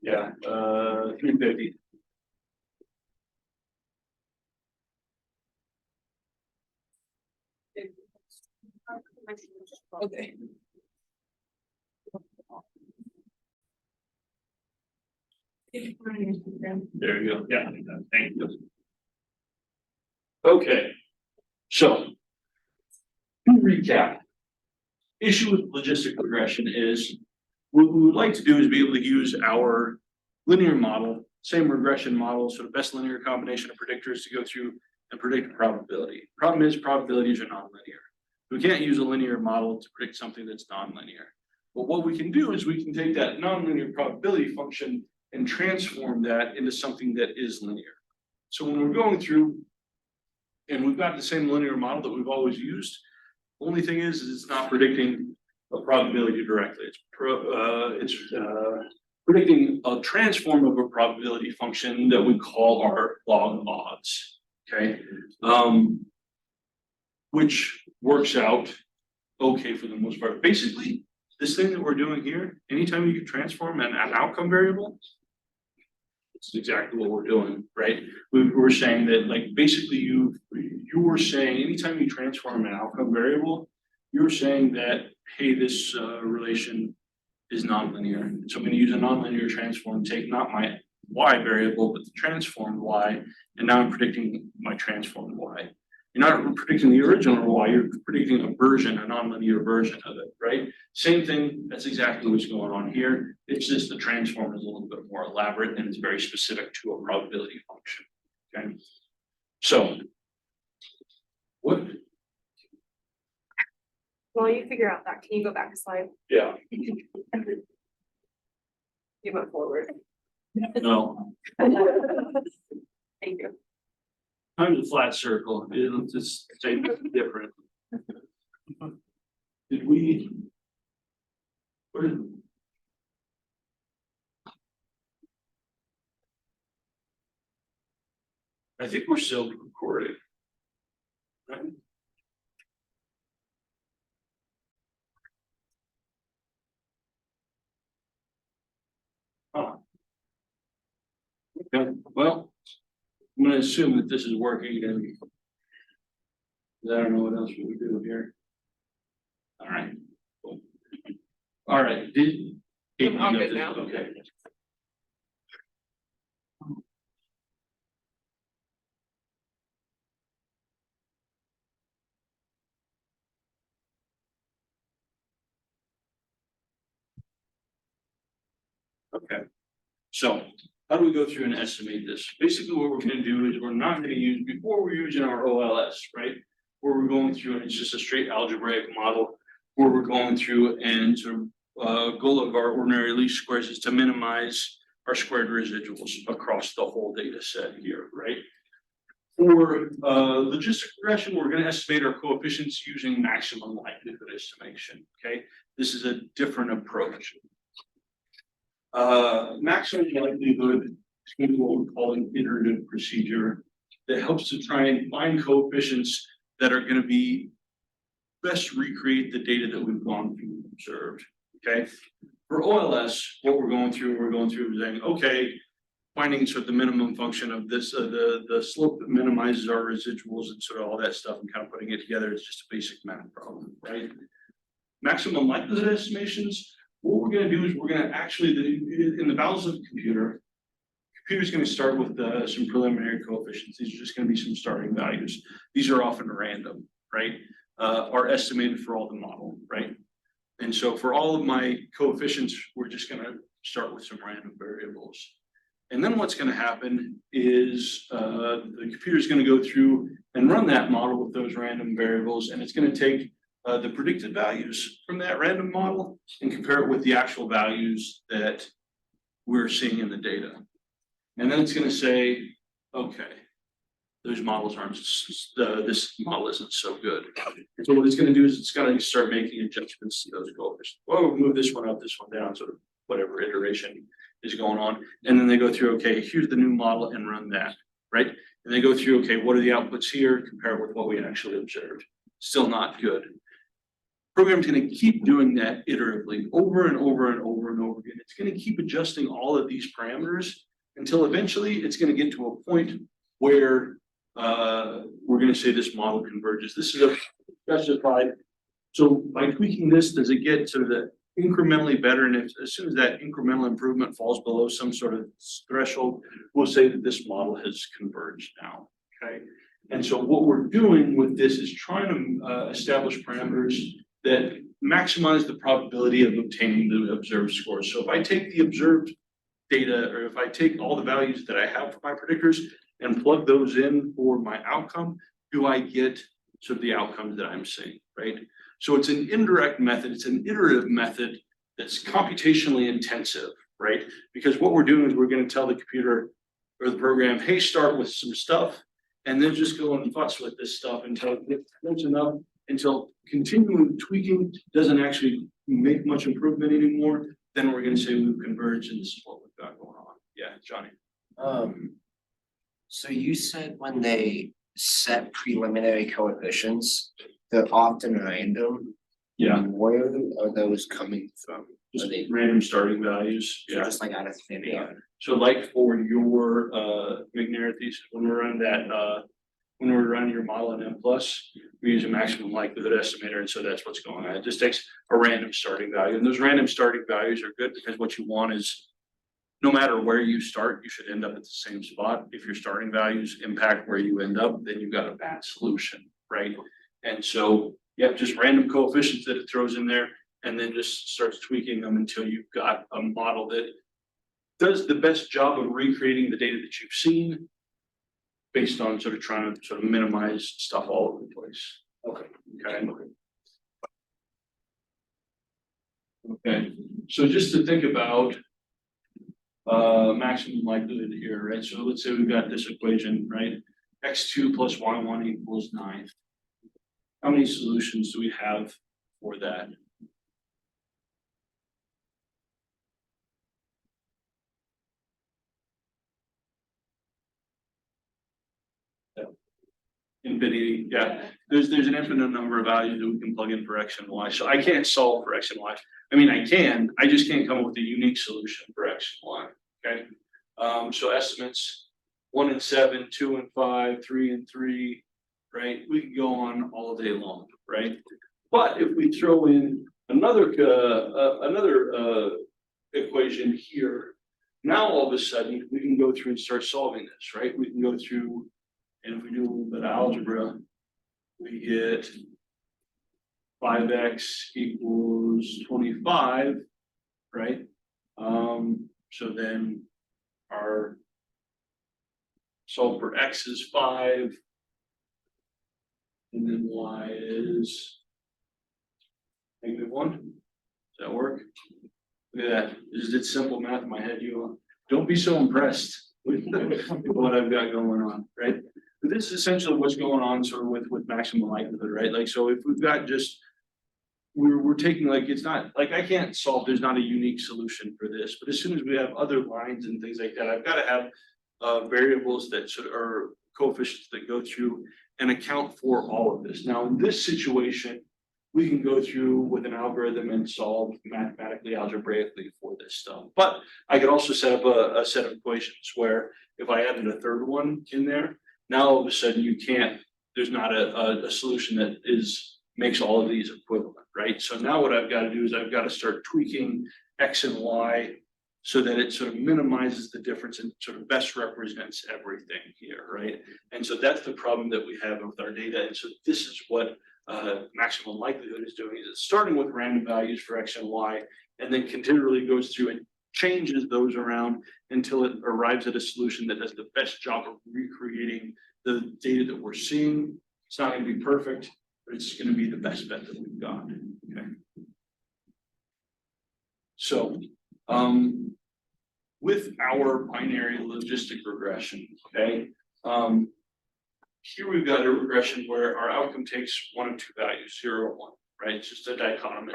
Yeah, 3:50. Okay. There you go. Yeah, thank you. Okay, so to recap, issue with logistic regression is what we would like to do is be able to use our linear model, same regression model, sort of best linear combination of predictors to go through and predict probability. Problem is probabilities are nonlinear. We can't use a linear model to predict something that's nonlinear. But what we can do is we can take that nonlinear probability function and transform that into something that is linear. So when we're going through and we've got the same linear model that we've always used, the only thing is it's not predicting a probability directly. It's predicting a transform of a probability function that we call our log odds, okay? Which works out okay for the most part. Basically, this thing that we're doing here, anytime you can transform an outcome variable, it's exactly what we're doing, right? We were saying that, like, basically you were saying anytime you transform an outcome variable, you're saying that, hey, this relation is nonlinear. So I'm going to use a nonlinear transform, take not my y variable, but the transformed y, and now I'm predicting my transformed y. You're not predicting the original Y, you're predicting a version, a nonlinear version of it, right? Same thing, that's exactly what's going on here. It's just the transform is a little bit more elaborate and it's very specific to a probability function, okay? So. What? While you figure out that, can you go back a slide? Yeah. You went forward. No, Thank you. times a flat circle, it'll just say different. Did we? What did? I think we're still recording. Right? Oh. Okay, well, I'm gonna assume that this is working and I don't know what else we would do here. All right. Cool. All right, did. I'm all you got good this? now. Okay. Okay, so how do we go through and estimate this? Basically, what we're gonna do is we're not gonna use, before we're using our OLS, right? Where we're going through and it's just a straight algebraic model where we're going through and sort of goal of our ordinary least squares is to minimize our squared residuals across the whole data set here, right? For logistic regression, we're gonna estimate our coefficients using maximum likelihood estimation, okay? This is a different approach. Maximum likelihood is going to be what we call an iterative procedure that helps to try and find coefficients that are going to be best recreate the data that we've gone through and observed. Okay. For OLS, what we're going through is saying, okay, finding sort of the minimum function of this, the slope that minimizes our residuals and sort of all that stuff and kind of putting it together is just a basic math problem, right? Maximum likelihood estimations. What we're going to do is we're going to actually, in the bowels of the computer's going to start with some preliminary coefficients. These are just going to be some starting values. These are often random, right? Are estimated for all the model, right? And so for all of my coefficients, we're just going to start with some random variables. And then what's going to happen is the computer is going to go through and run that model with those random variables, and it's going to take the predicted values from that random model and compare it with the actual values that we're seeing in the data. And then it's going to say, okay, those models aren't, this model isn't so good. So what it's going to do is it's going to start making adjustments to those coefficients. Well, we'll move this one up, this one down, sort of whatever iteration is going on. And then they go through, okay, here's the new model and run that, right? And they go through, okay, what are the outputs here? Compare it with what we actually observed. Still not good. Program's going to keep doing that iteratively over and over and over and over again. It's going to keep adjusting all of these parameters until eventually it's going to get to a point where we're going to say this model converges. This is a specified. So by tweaking this, does it get sort of the incrementally better? And if, as soon as that incremental improvement falls below some sort of threshold, we'll say that this model has converged now. Okay. And so what we're doing with this is trying to establish parameters that maximize the probability of obtaining the observed scores. So if I take the observed data, or if I take all the values that I have for my predictors and plug those in for my outcome, do I get sort of the outcomes that I'm seeing, right? So it's an indirect method, it's an iterative method that's computationally intensive, right? Because what we're doing is we're going to tell the computer or the program, hey, start with some stuff, and then just go and futz with this stuff until it gets close enough, until continuing tweaking doesn't actually make much improvement anymore. Then we're going to say we've converged and this is what we've got going on. Yeah, Johnny. So you said when they set preliminary coefficients, they're often random. Yeah, Where are those coming from? just Are they random starting values. so Yeah. just like out of thin air? So like for your McNair thesis, when we run that when we're running your model in M+, we use a maximum likelihood estimator, and so that's what's going on. It just takes a random starting value, and those random starting values are good because what you want is no matter where you start, you should end up at the same spot. If your starting values impact where you end up, then you've got a bad solution, right? And so you have just random coefficients that it throws in there and then just starts tweaking them until you've got a model that does the best job of recreating the data that you've seen based on sort of trying to sort of minimize stuff all over the place. Okay. Okay, so just to think about maximum likelihood here, right? So let's say we've got this equation, right? X2 plus Y1 equals 9. How many solutions do we have for that? Infinity, yeah. There's an infinite number of values that we can plug in for X and Y. So I can't solve for X and Y. I mean, I can, I just can't come up with a unique solution for X and Y, okay? So estimates 1 and 7, 2 and 5, 3 and 3, right? We can go on all day long, right? But if we throw in another equation here, now all of a sudden we can go through and start solving this, right? We can go through, and if we do a little bit of algebra, we get 5x equals 25, right? So then our solve for x is 5, and then y is -1. Does that work? Look at that. It's simple math in my head. You don't be so impressed with what I've got going on, right? But this is essentially what's going on sort of with maximum likelihood, right? Like, so if we've got just, we're taking, like, it's not, like, I can't solve, there's not a unique solution for this, but as soon as we have other lines and things like that, I've got to have variables that sort of are coefficients that go through and account for all of this. Now, in this situation, we can go through with an algorithm and solve mathematically, algebraically for this stuff. But I could also set up a set of equations where if I added a third one in there, now all of a sudden you can't, there's not a solution that makes all of these equivalent, right? So now what I've got to do is I've got to start tweaking X and Y so that it sort of minimizes the difference and sort of best represents everything here, right? And so that's the problem that we have with our data. And so this is what maximum likelihood is doing, is it's starting with random values for X and Y, and then continually goes through and changes those around until it arrives at a solution that does the best job of recreating the data that we're seeing. It's not going to be perfect, but it's going to be the best bet that we've got. Okay. So, with our binary logistic regression, okay, here we've got a regression where our outcome takes one of two values, 0 or 1, right? It's just a dichotomy.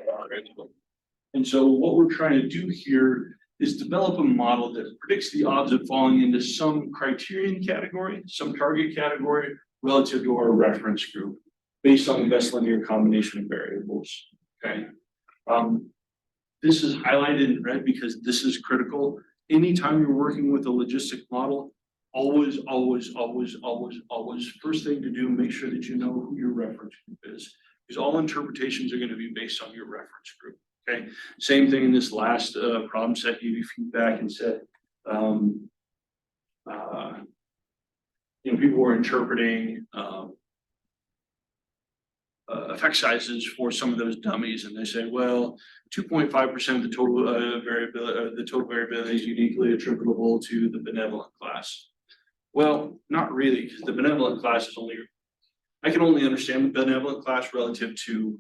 And so what we're trying to do here is develop a model that predicts the odds of falling into some criterion category, some target category relative to our reference group based on the best linear combination of variables, okay? This is highlighted in red because this is critical. Anytime you're working with a logistic model, always, first thing to do, make sure that you know who your reference group is, because all interpretations are going to be based on your reference group. Okay, same thing in this last problem set, gave you feedback and said, people were interpreting effect sizes for some of those dummies, and they say, well, 2.5% of the total variability is uniquely attributable to the benevolent class. Well, not really, because the benevolent class is I can only understand the benevolent class relative to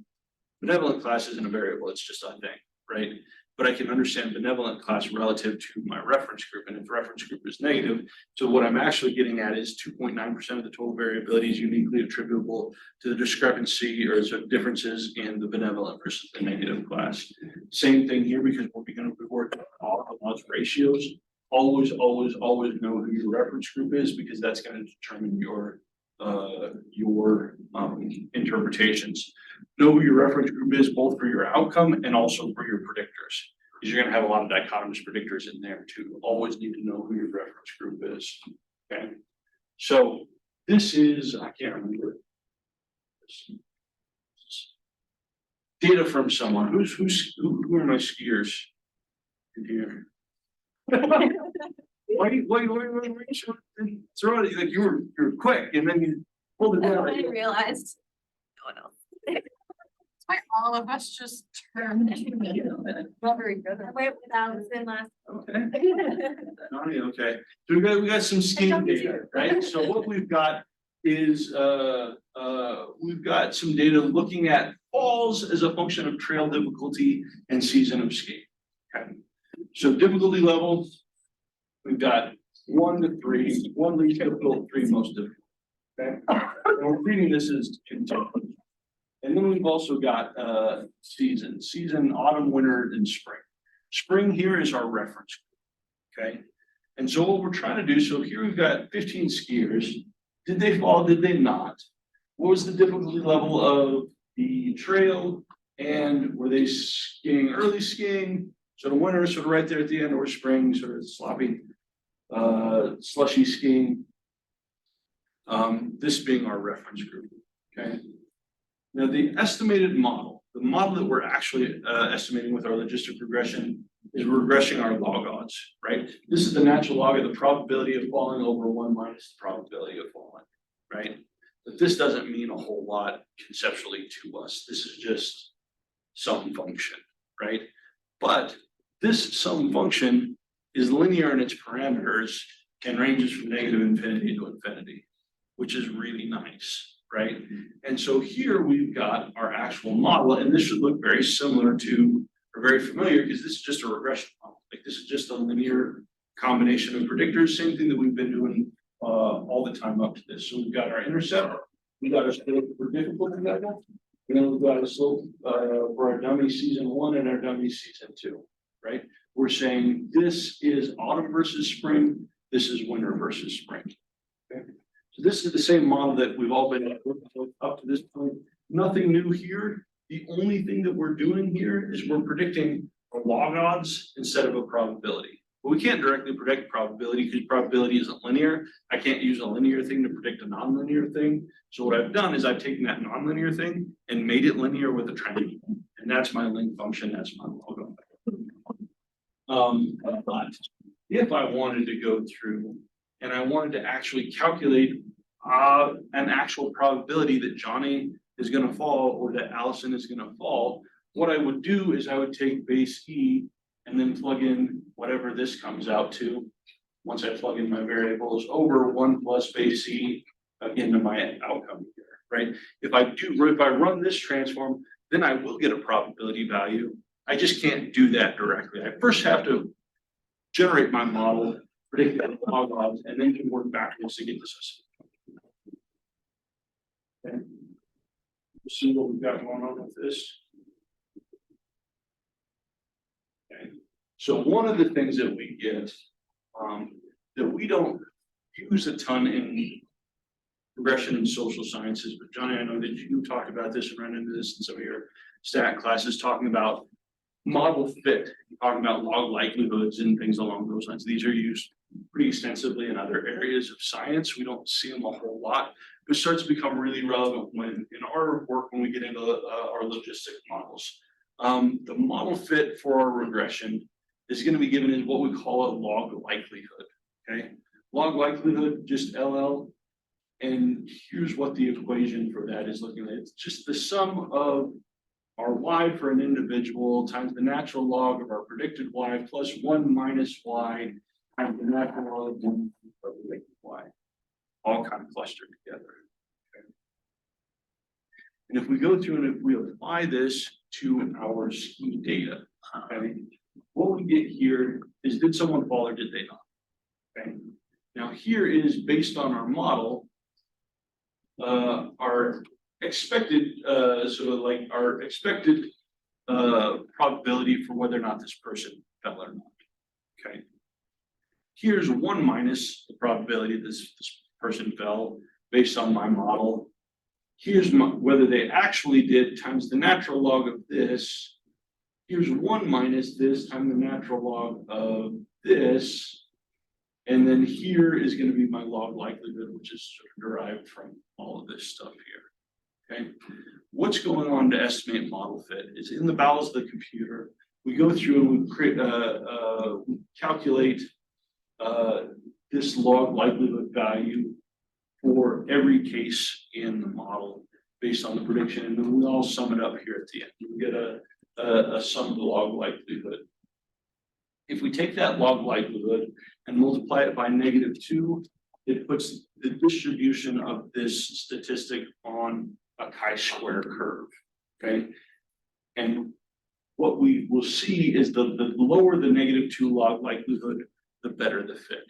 benevolent class isn't a variable, it's just a thing, right? But I can understand benevolent class relative to my reference group, and if the reference group is negative, so what I'm actually getting at is 2.9% of the total variability is uniquely attributable to the discrepancy or sort of differences in the benevolent versus the negative class. Same thing here, because we're going to be working on all of those ratios. Always know who your reference group is, because that's going to determine your interpretations. Know who your reference group is, both for your outcome and also for your predictors, because you're going to have a lot of dichotomous predictors in there too. Always need to know who your reference group is. Okay, so this is, I can't remember, data from someone. Who are my skiers in here? Throw it, like you were quick and then you pulled it down. I realized. No one else. Why all of us just turned. Not very good. I went with Allison last. Okay. Okay, so we got some scheme data, right? So what we've got is, we've got some data looking at falls as a function of trail difficulty and season of skiing. Okay, so difficulty level, we've got 1 to 3, 1 least difficult, 3 most difficult. Okay, and we're treating this as continuous. And then we've also got season, autumn, winter, and spring. Spring here is our reference group, okay? And so what we're trying to do, so here we've got 15 skiers. Did they fall? Did they not? What was the difficulty level of the trail? And were they skiing early skiing, sort of winter, sort of right there at the end, or spring, sort of sloppy, slushy skiing? This being our reference group, okay? Now, the estimated model, the model that we're actually estimating with our logistic regression is we're regressing our log odds, right? This is the natural log of the probability of falling over 1 minus the probability of falling, right? But this doesn't mean a whole lot conceptually to us. This is just some function, right? But this some function is linear in its parameters and ranges from negative infinity to infinity, which is really nice, right? And so here we've got our actual model, and this should look very similar to, or very familiar, because this is just a regression model. Like this is just a linear combination of predictors, same thing that we've been doing all the time up to this. So we've got our intercept, we've got our slope for difficulty level, and then we've got a slope for our dummy season 1 and our dummy season 2, right? We're saying this is autumn versus spring, this is winter versus spring. Okay? So this is the same model that we've all been working with up to this point. Nothing new here. The only thing that we're doing here is we're predicting a log odds instead of a probability. But we can't directly predict probability because probability isn't linear. I can't use a linear thing to predict a nonlinear thing. So what I've done is I've taken that nonlinear thing and made it linear with a trend. And that's my link function, that's my log odds. But if I wanted to go through and I wanted to actually calculate an actual probability that Johnny is going to fall or that Allison is going to fall, what I would do is I would take base E and then plug in whatever this comes out to. Once I plug in my variables over 1 plus base E into my outcome here, right? If I run this transform, then I will get a probability value. I just can't do that directly. I first have to generate my model, predict that log odds, and then can work backwards to get this. Okay. Let's see what we've got going on with this. Okay. So one of the things that we get that we don't use a ton in regression and social sciences, but Johnny, I know that you talked about this and ran into this in some of your stat classes, talking about model fit, talking about log likelihoods and things along those lines. These are used pretty extensively in other areas of science. We don't see them a whole lot. It starts to become really relevant when in our work when we get into our logistic models. The model fit for our regression is going to be given as what we call a log likelihood. Okay, log likelihood, just LL. And here's what the equation for that is looking at. It's just the sum of our y for an individual times the natural log of our predicted y plus 1 minus y times the natural log of 1 of the predicted y, all kind of clustered together. Okay. And if we go through and if we apply this to our ski data, okay, what we get here is did someone fall or did they not? Okay. Now here is based on our model, our expected probability for whether or not this person fell or not. Okay. Here's 1 minus the probability this person fell based on my model. Here's whether they actually did times the natural log of this. Here's 1 minus this times the natural log of this. And then here is going to be my log likelihood, which is sort of derived from all of this stuff here. Okay. What's going on to estimate model fit is in the bowels of the computer. we go through and we create, we calculate this log likelihood value for every case in the model based on the prediction, and then we all sum it up here at the end. We get a sum of the log likelihood. If we take that log likelihood and multiply it by -2, it puts the distribution of this statistic on a chi-square curve, okay? And what we will see is the lower the -2 log likelihood, the better the fit.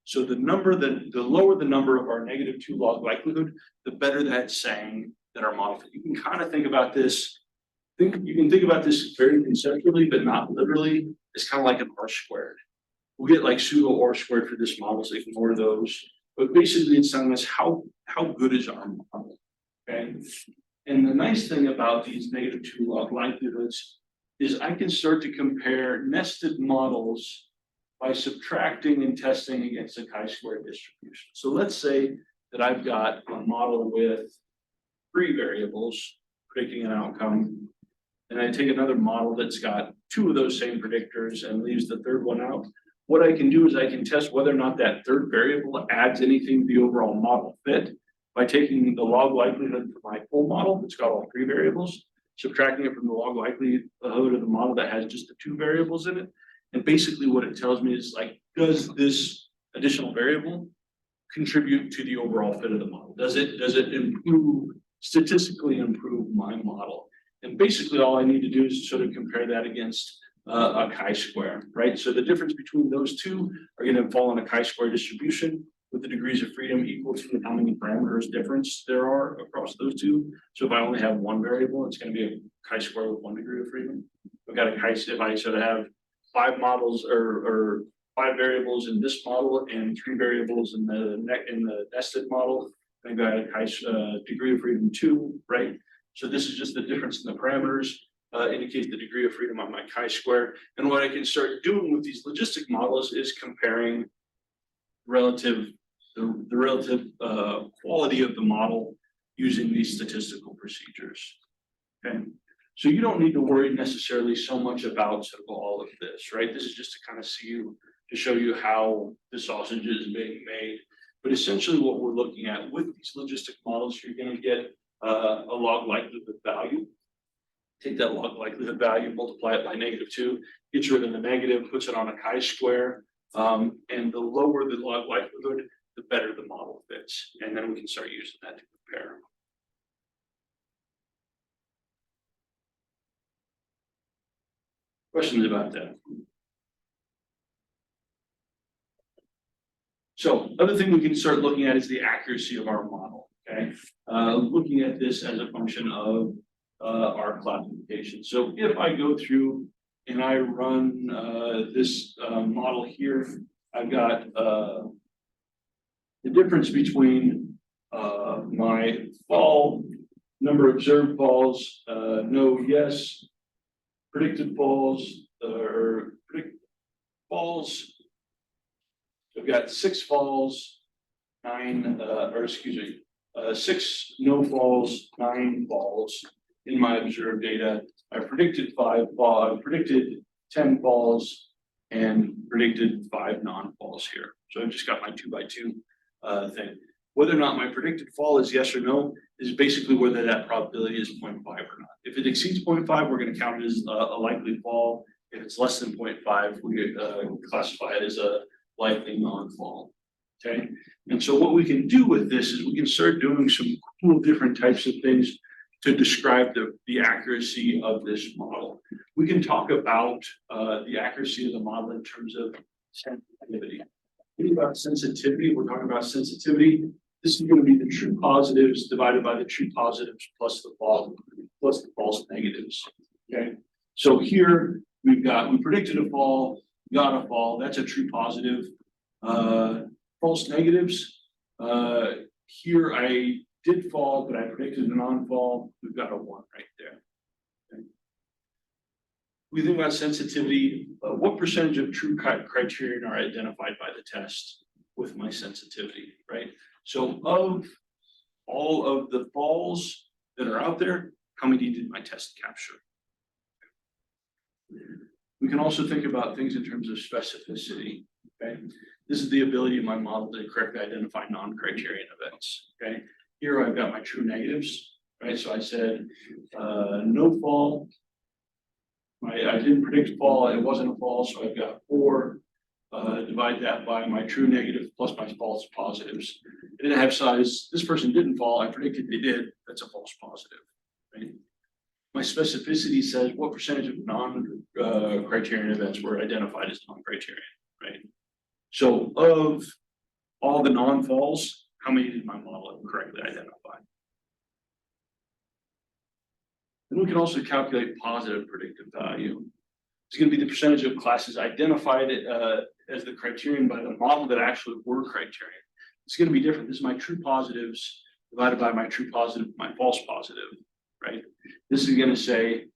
So the lower the number of our -2 log likelihood, the better that's saying that our model fit. You can kind of think about this. You can think about this very conceptually, but not literally. It's kind of like an R squared. We'll get like pseudo R squared for this model, so ignore those. But basically it's telling us how good is our model, okay? And the nice thing about these -2 log likelihoods is I can start to compare nested models by subtracting and testing against a chi-square distribution. So let's say that I've got a model with 3 variables predicting an outcome, and I take another model that's got 2 of those same predictors and leaves the third one out. What I can do is I can test whether or not that third variable adds anything to the overall model fit by taking the log likelihood for my full model that's got all 3 variables, subtracting it from the log likelihood of the model that has just the 2 variables in it. And basically what it tells me is like, does this additional variable contribute to the overall fit of the model? Does it statistically improve my model? And basically all I need to do is sort of compare that against a chi-square, right? So the difference between those two are going to fall on a chi-square distribution with the degrees of freedom equal to how many parameters difference there are across those two. So if I only have one variable, it's going to be a chi-square with 1 degree of freedom. I've got a if I sort of have 5 models or 5 variables in this model and 3 variables in the nested model, I've got a degree of freedom 2, right? So this is just the difference in the parameters, indicates the degree of freedom on my chi-square. And what I can start doing with these logistic models is comparing the relative quality of the model using these statistical procedures. Okay, so you don't need to worry necessarily so much about sort of all of this, right? This is just to kind of to show you how the sausage is being made. But essentially what we're looking at with these logistic models, you're going to get a log likelihood value. Take that log likelihood value, multiply it by -2, gets rid of the negative, puts it on a chi-square. And the lower the log likelihood, the better the model fits. And then we can start using that to compare. Questions about that? So other thing we can start looking at is the accuracy of our model, okay? Looking at this as a function of our classification. So if I go through and I run this model here, I've got the difference between my fall, number of observed falls, no, yes, predicted falls, or predict falls. I've got 6 falls, 6 no falls, 9 falls in my observed data. I predicted 5 falls, I predicted 10 falls, and predicted 5 non-falls here. So I've just got my 2 by 2 thing. Whether or not my predicted fall is yes or no is basically whether that probability is 0.5 or not. If it exceeds 0.5, we're going to count it as a likely fall. If it's less than 0.5, we classify it as a likely non-fall. Okay, and so what we can do with this is we can start doing some cool different types of things to describe the accuracy of this model. We can talk about the accuracy of the model in terms of sensitivity. Thinking about sensitivity, we're talking about sensitivity. This is going to be the true positives divided by the true positives plus the false negatives. Okay, so here we predicted a fall, got a fall. That's a true positive. False negatives. Here I did fall, but I predicted a non-fall. We've got a 1 right there. Okay. We think about sensitivity. What percentage of true criterion are identified by the test with my sensitivity, right? So of all of the falls that are out there, how many did my test capture? We can also think about things in terms of specificity, okay? This is the ability of my model to correctly identify non-criterion events, okay? Here I've got my true negatives, right? So I said, no fall. I didn't predict fall, it wasn't a fall, so I've got 4. Divide that by my true negative plus my false positives. It didn't have size, this person didn't fall, I predicted they did, that's a false positive, right? My specificity says what percentage of non-criterion events were identified as non-criterion, right? So of all the non-falls, how many did my model correctly identify? And we can also calculate positive predictive value. It's going to be the percentage of classes identified as the criterion by the model that actually were criterion. It's going to be different. This is my true positives divided by my true positive, my false positive, right? This is going to say,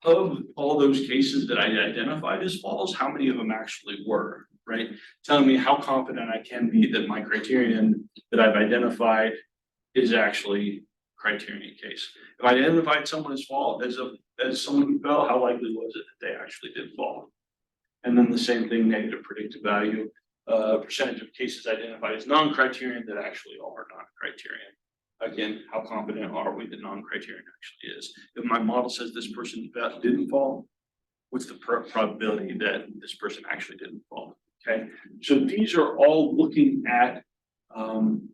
of all those cases that I identified as false, how many of them actually were, right? Telling me how confident I can be that my criterion that I've identified is actually criterion case. If I identified someone as false, as someone who fell, how likely was it that they actually did fall? And then the same thing, negative predictive value, percentage of cases identified as non-criterion that actually are non-criterion. Again, how confident are we that non-criterion actually is? If my model says this person didn't fall, what's the probability that this person actually didn't fall? Okay, so these are all looking at, and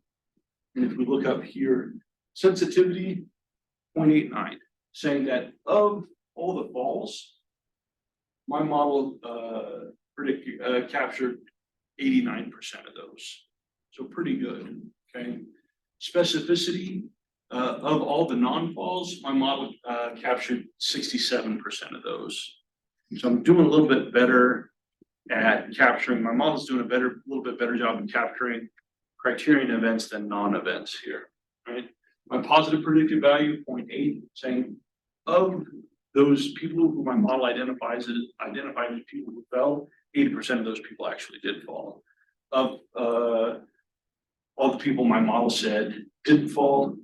if we look up here, sensitivity 0.89, saying that of all the falls, my model captured 89% of those. So pretty good, okay? Specificity of all the non-falls, my model captured 67% of those. So I'm doing a little bit better at capturing, my model's doing a little bit better job of capturing criterion events than non-events here, right? My positive predictive value, 0.8, saying of those people who my model identified as people who fell, 80% of those people actually did fall. Of all the people my model said didn't fall,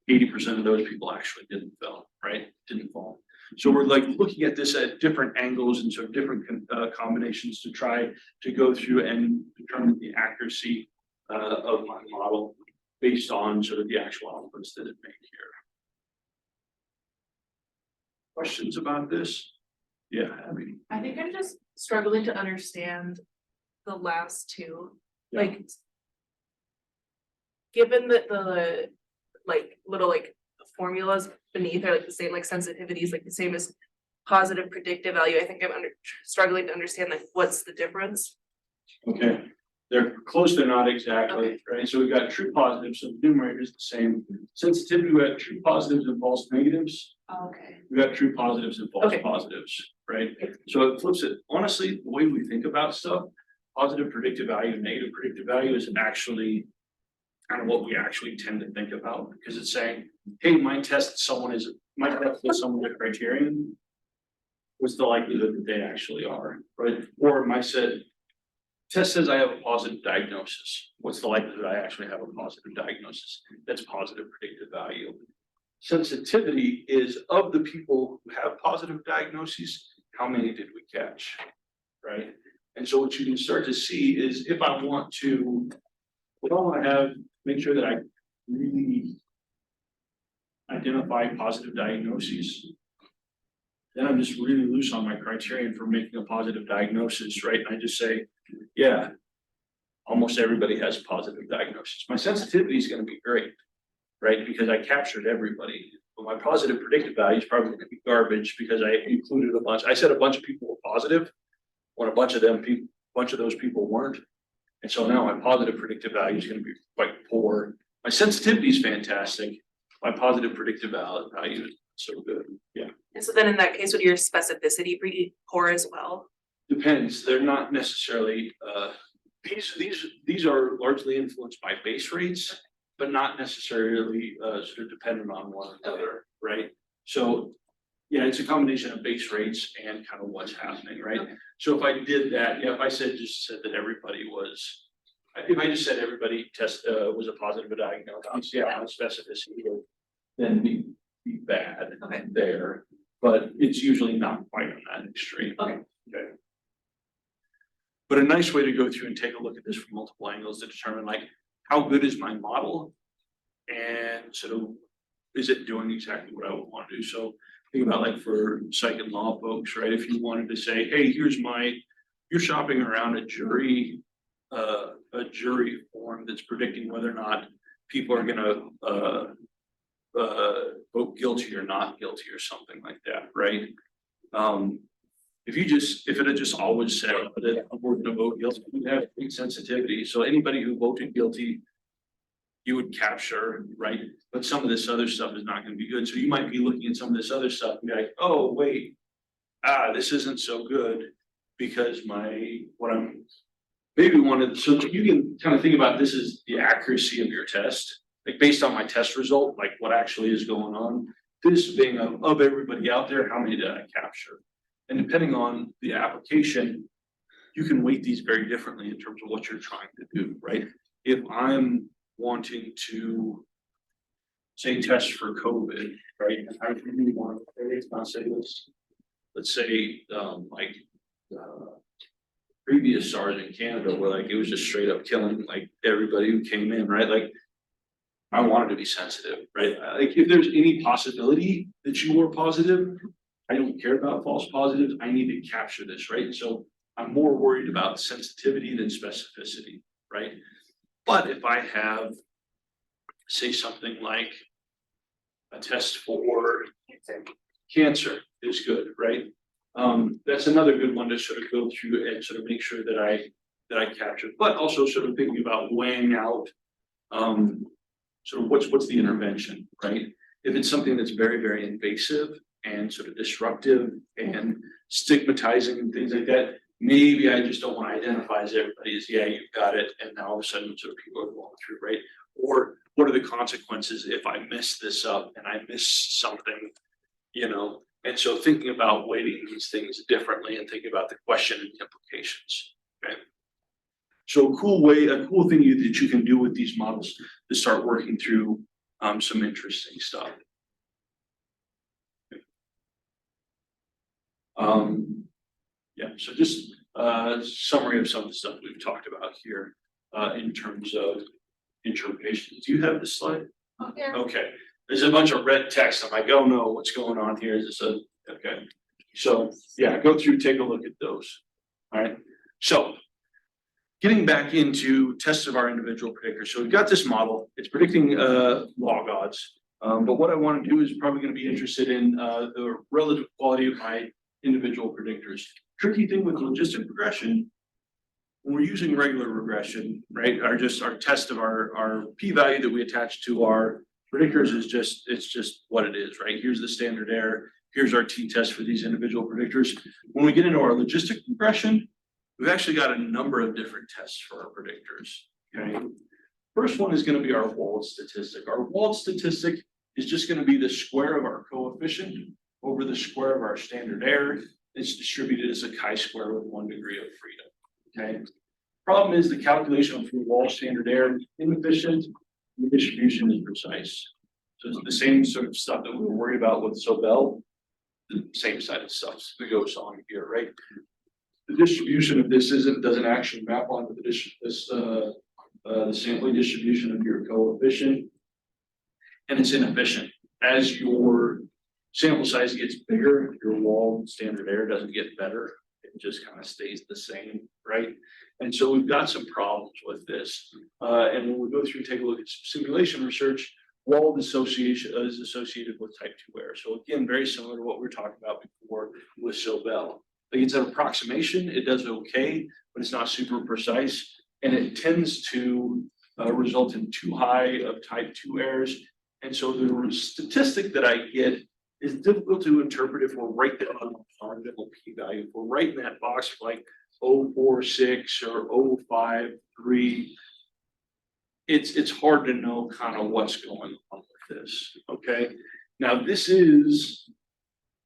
80% of those people actually didn't fall, right? Didn't fall. So we're like looking at this at different angles and sort of different combinations to try to go through and determine the accuracy of my model based on sort of the actual outputs that it made here. Questions about this? Yeah, Abby. I think I'm just struggling to understand the last two, Yeah. like. Given that the like little like formulas beneath are like the same, like sensitivities, like the same as positive predictive value, I think I'm struggling to understand like what's the difference? Okay, they're close, they're not exactly, Okay. right? So we've got true positives, so the numerator is the same. Sensitivity, we have true positives and false negatives. Okay. We got true positives and false Okay. positives, right? So it flips it. Honestly, the way we think about stuff, positive predictive value and negative predictive value is actually kind of what we actually tend to think about, because it's saying, hey, my test someone with criterion. What's the likelihood that they actually are, right? Or my test says I have a positive diagnosis. What's the likelihood I actually have a positive diagnosis? That's positive predictive value. Sensitivity is of the people who have positive diagnoses, how many did we catch, right? And so what you can start to see is if I want to make sure that I really identify positive diagnoses, then I'm just really loose on my criterion for making a positive diagnosis, right? And I just say, yeah, almost everybody has a positive diagnosis. My sensitivity is going to be great, right? Because I captured everybody. But my positive predictive value is probably going to be garbage because I included a bunch. I said a bunch of people were positive when a bunch of those people weren't. And so now my positive predictive value is going to be quite poor. My sensitivity is fantastic. My positive predictive value is so good. Yeah. And so then in that case, would your specificity be poor as well? Depends. They're not necessarily, these are largely influenced by base rates, but not necessarily sort of dependent on one another, right? So yeah, it's a combination of base rates and kind of what's happening, right? Okay. So if I did that, yeah, if I just said that everybody was, if I just said everybody was a positive diagnosis, yeah, on specificity would then be bad Okay. there. but it's usually not quite on that extreme. Okay. Okay. But a nice way to go through and take a look at this from multiple angles to determine like, how good is my model? And sort of, is it doing exactly what I would want to do? So think about like for psych and law folks, right? If you wanted to say, hey, you're shopping around a jury form that's predicting whether or not people are gonna vote guilty or not guilty or something like that, right? If it had just always said that we're gonna vote guilty, you have insensitivity. So anybody who voted guilty, you would capture, right? But some of this other stuff is not gonna be good. So you might be looking at some of this other stuff and be like, oh, wait, this isn't so good because so you can kind of think about this as the accuracy of your test, like based on my test result, like what actually is going on. This being of everybody out there, how many did I capture? And depending on the application, you can weight these very differently in terms of what you're trying to do, right? If I'm wanting to say test for COVID, right? And I really want to say this, let's say previous SARS in Canada where like it was just straight up killing like everybody who came in, right? Like I wanted to be sensitive, right? Like if there's any possibility that you were positive, I don't care about false positives. I need to capture this, right? So I'm more worried about sensitivity than specificity, right? But if I have, say something like a test for cancer is good, right? That's another good one to sort of go through and sort of make sure that I capture, but also sort of thinking about weighing out sort of what's the intervention, right? If it's something that's very, very invasive and sort of disruptive and stigmatizing and things like that, maybe I just don't want to identify as everybody as, yeah, you've got it, and now all of a sudden sort of people are going through, right? Or what are the consequences if I mess this up and I miss something, you know? And so thinking about weighting these things differently and thinking about the question and implications, okay? So a cool thing that you can do with these models to start working through some interesting stuff. Yeah, so just summary of some of the stuff we've talked about here in terms of interpretation. Do you have this slide? Yeah. Okay, there's a bunch of red text. I'm like, oh no, what's going on here? Is this okay? So yeah, go through, take a look at those. All right, so getting back into tests of our individual predictors. So we've got this model, it's predicting log odds. But what I want to do is probably going to be interested in the relative quality of my individual predictors. Tricky thing with logistic regression, when we're using regular regression, right, our test of our p-value that we attach to our predictors is it's just what it is, right? Here's the standard error. Here's our t-test for these individual predictors. When we get into our logistic regression, we've actually got a number of different tests for our predictors, okay? First one is going to be our Wald statistic. Our Wald statistic is just going to be the square of our coefficient over the square of our standard error. It's distributed as a chi-square with 1 degree of freedom, okay? Problem is the calculation of the Wald standard error is inefficient, and the distribution is precise. So it's the same sort of stuff that we were worried about with Sobel, the same side of stuff that goes on here, right? The distribution of this doesn't actually map onto the sampling distribution of your coefficient, and it's inefficient. As your sample size gets bigger, your Wald standard error doesn't get better. It just kind of stays the same, right? And so we've got some problems with this. And when we go through and take a look at simulation research, Wald association is associated with type 2 error. So again, very similar to what we were talking about before with Sobel. Like it's an approximation, it does okay, but it's not super precise. And it tends to result in too high of type 2 errors. And so the statistic that I get is difficult to interpret if we're right there on the fundamental p-value. If we're right in that box like 0.46 or 0.53, it's hard to know kind of what's going on with this, okay? Now this is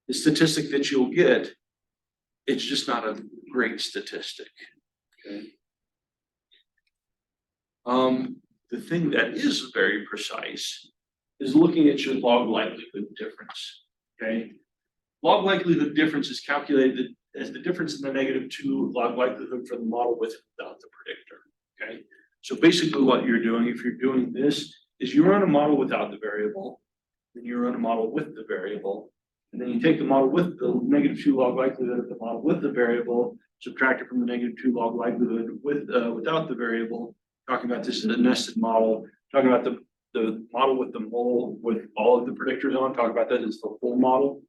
the statistic that you'll get. It's just not a great statistic, okay? The thing that is very precise is looking at your log likelihood difference, okay? Log likelihood difference is calculated as the difference in the -2 log likelihood for the model with and without the predictor, okay? So basically what you're doing, if you're doing this, is you run a model without the variable, then you run a model with the variable, and then you take the model with the -2 log likelihood of the model with the variable, subtract it from the -2 log likelihood with, without the variable, talking about this as a nested model, talking about the model with the mole with all of the predictors on, talk about that as the full model.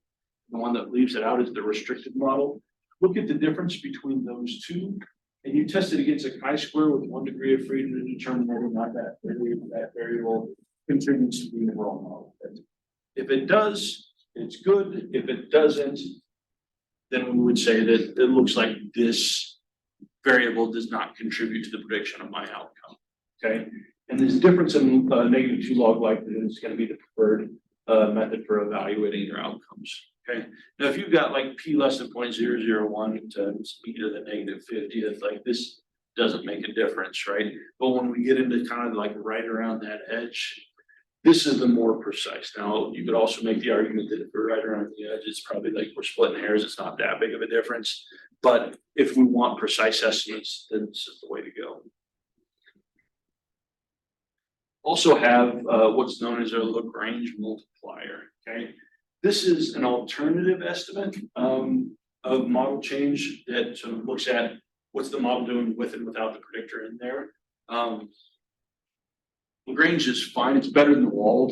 The one that leaves it out is the restricted model. Look at the difference between those two, and you test it against a chi-square with 1 degree of freedom to determine whether or not that variable contributes to the overall model. If it does, it's good. If it doesn't, then we would say that it looks like this variable does not contribute to the prediction of my outcome. Okay, and this difference in -2 log likelihood is going to be the preferred method for evaluating your outcomes. Okay, now if you've got like p less than 0.001 to e to the -50, it's like this doesn't make a difference, right? But when we get into kind of like right around that edge, this is the more precise. Now, you could also make the argument that if we're right around the edge, it's probably like we're splitting hairs, it's not that big of a difference. But if we want precise estimates, then this is the way to go. Also have what's known as a Lagrange multiplier, okay? This is an alternative estimate of model change that sort of looks at what's the model doing with and without the predictor in there. Lagrange is fine, it's better than the Wald,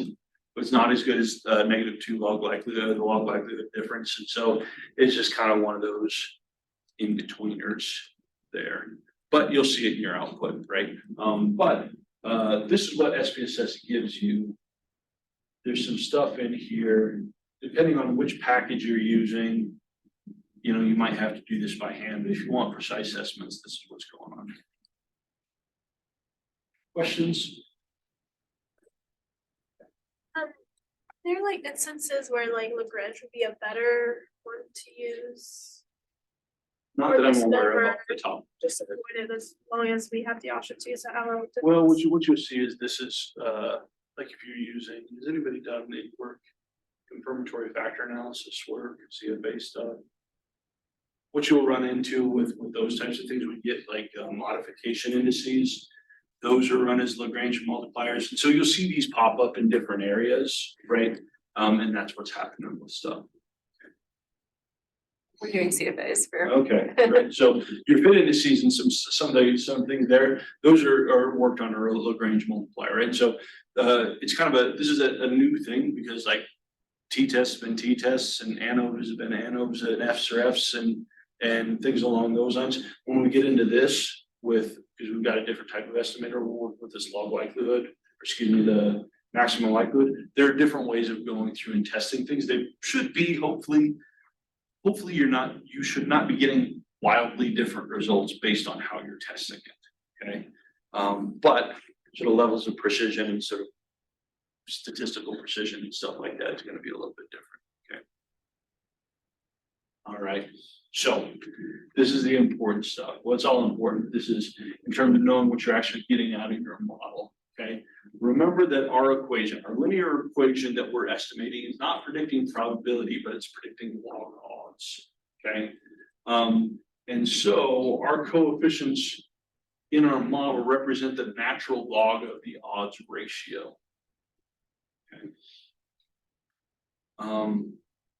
but it's not as good as -2 log likelihood, the log likelihood difference. And so it's just kind of one of those in-betweeners there. But you'll see it in your output, right? This is what SPSS gives you. There's some stuff in here, depending on which package you're using, you know, you might have to do this by hand, but if you want precise estimates, this is what's going on. Questions? There are like instances where like Lagrange would be a better one to use. Not Or that I'm just aware of never- off the top. Just avoid it as long as we have the option to use it. I don't know. Well, what you'll see is this is, like if you're using, has anybody done any work, confirmatory factor analysis work, CFA stuff? What you'll run into with those types of things, we get like modification indices. Those are run as Lagrange multipliers. And so you'll see these pop up in different areas, right? And that's what's happening with stuff. We're doing CFAs for. Okay, right. So your fit indices and some things there, those are worked on a Lagrange multiplier, right? So it's kind of this is a new thing because like t-tests have been t-tests and ANOVs have been ANOVs and Fs are Fs and things along those lines. When we get into this because we've got a different type of estimator, we'll work with this log likelihood, or excuse me, the maximum likelihood. There are different ways of going through and testing things. They should be hopefully you should not be getting wildly different results based on how you're testing it. Okay. But sort of levels of precision and sort of statistical precision and stuff like that is going to be a little bit different. Okay. All right. So this is the important stuff. What's all important? This is in terms of knowing what you're actually getting out of your model. Okay. Remember that our equation, our linear equation that we're estimating is not predicting probability, but it's predicting log odds. Okay. And so our coefficients in our model represent the natural log of the odds ratio. Okay.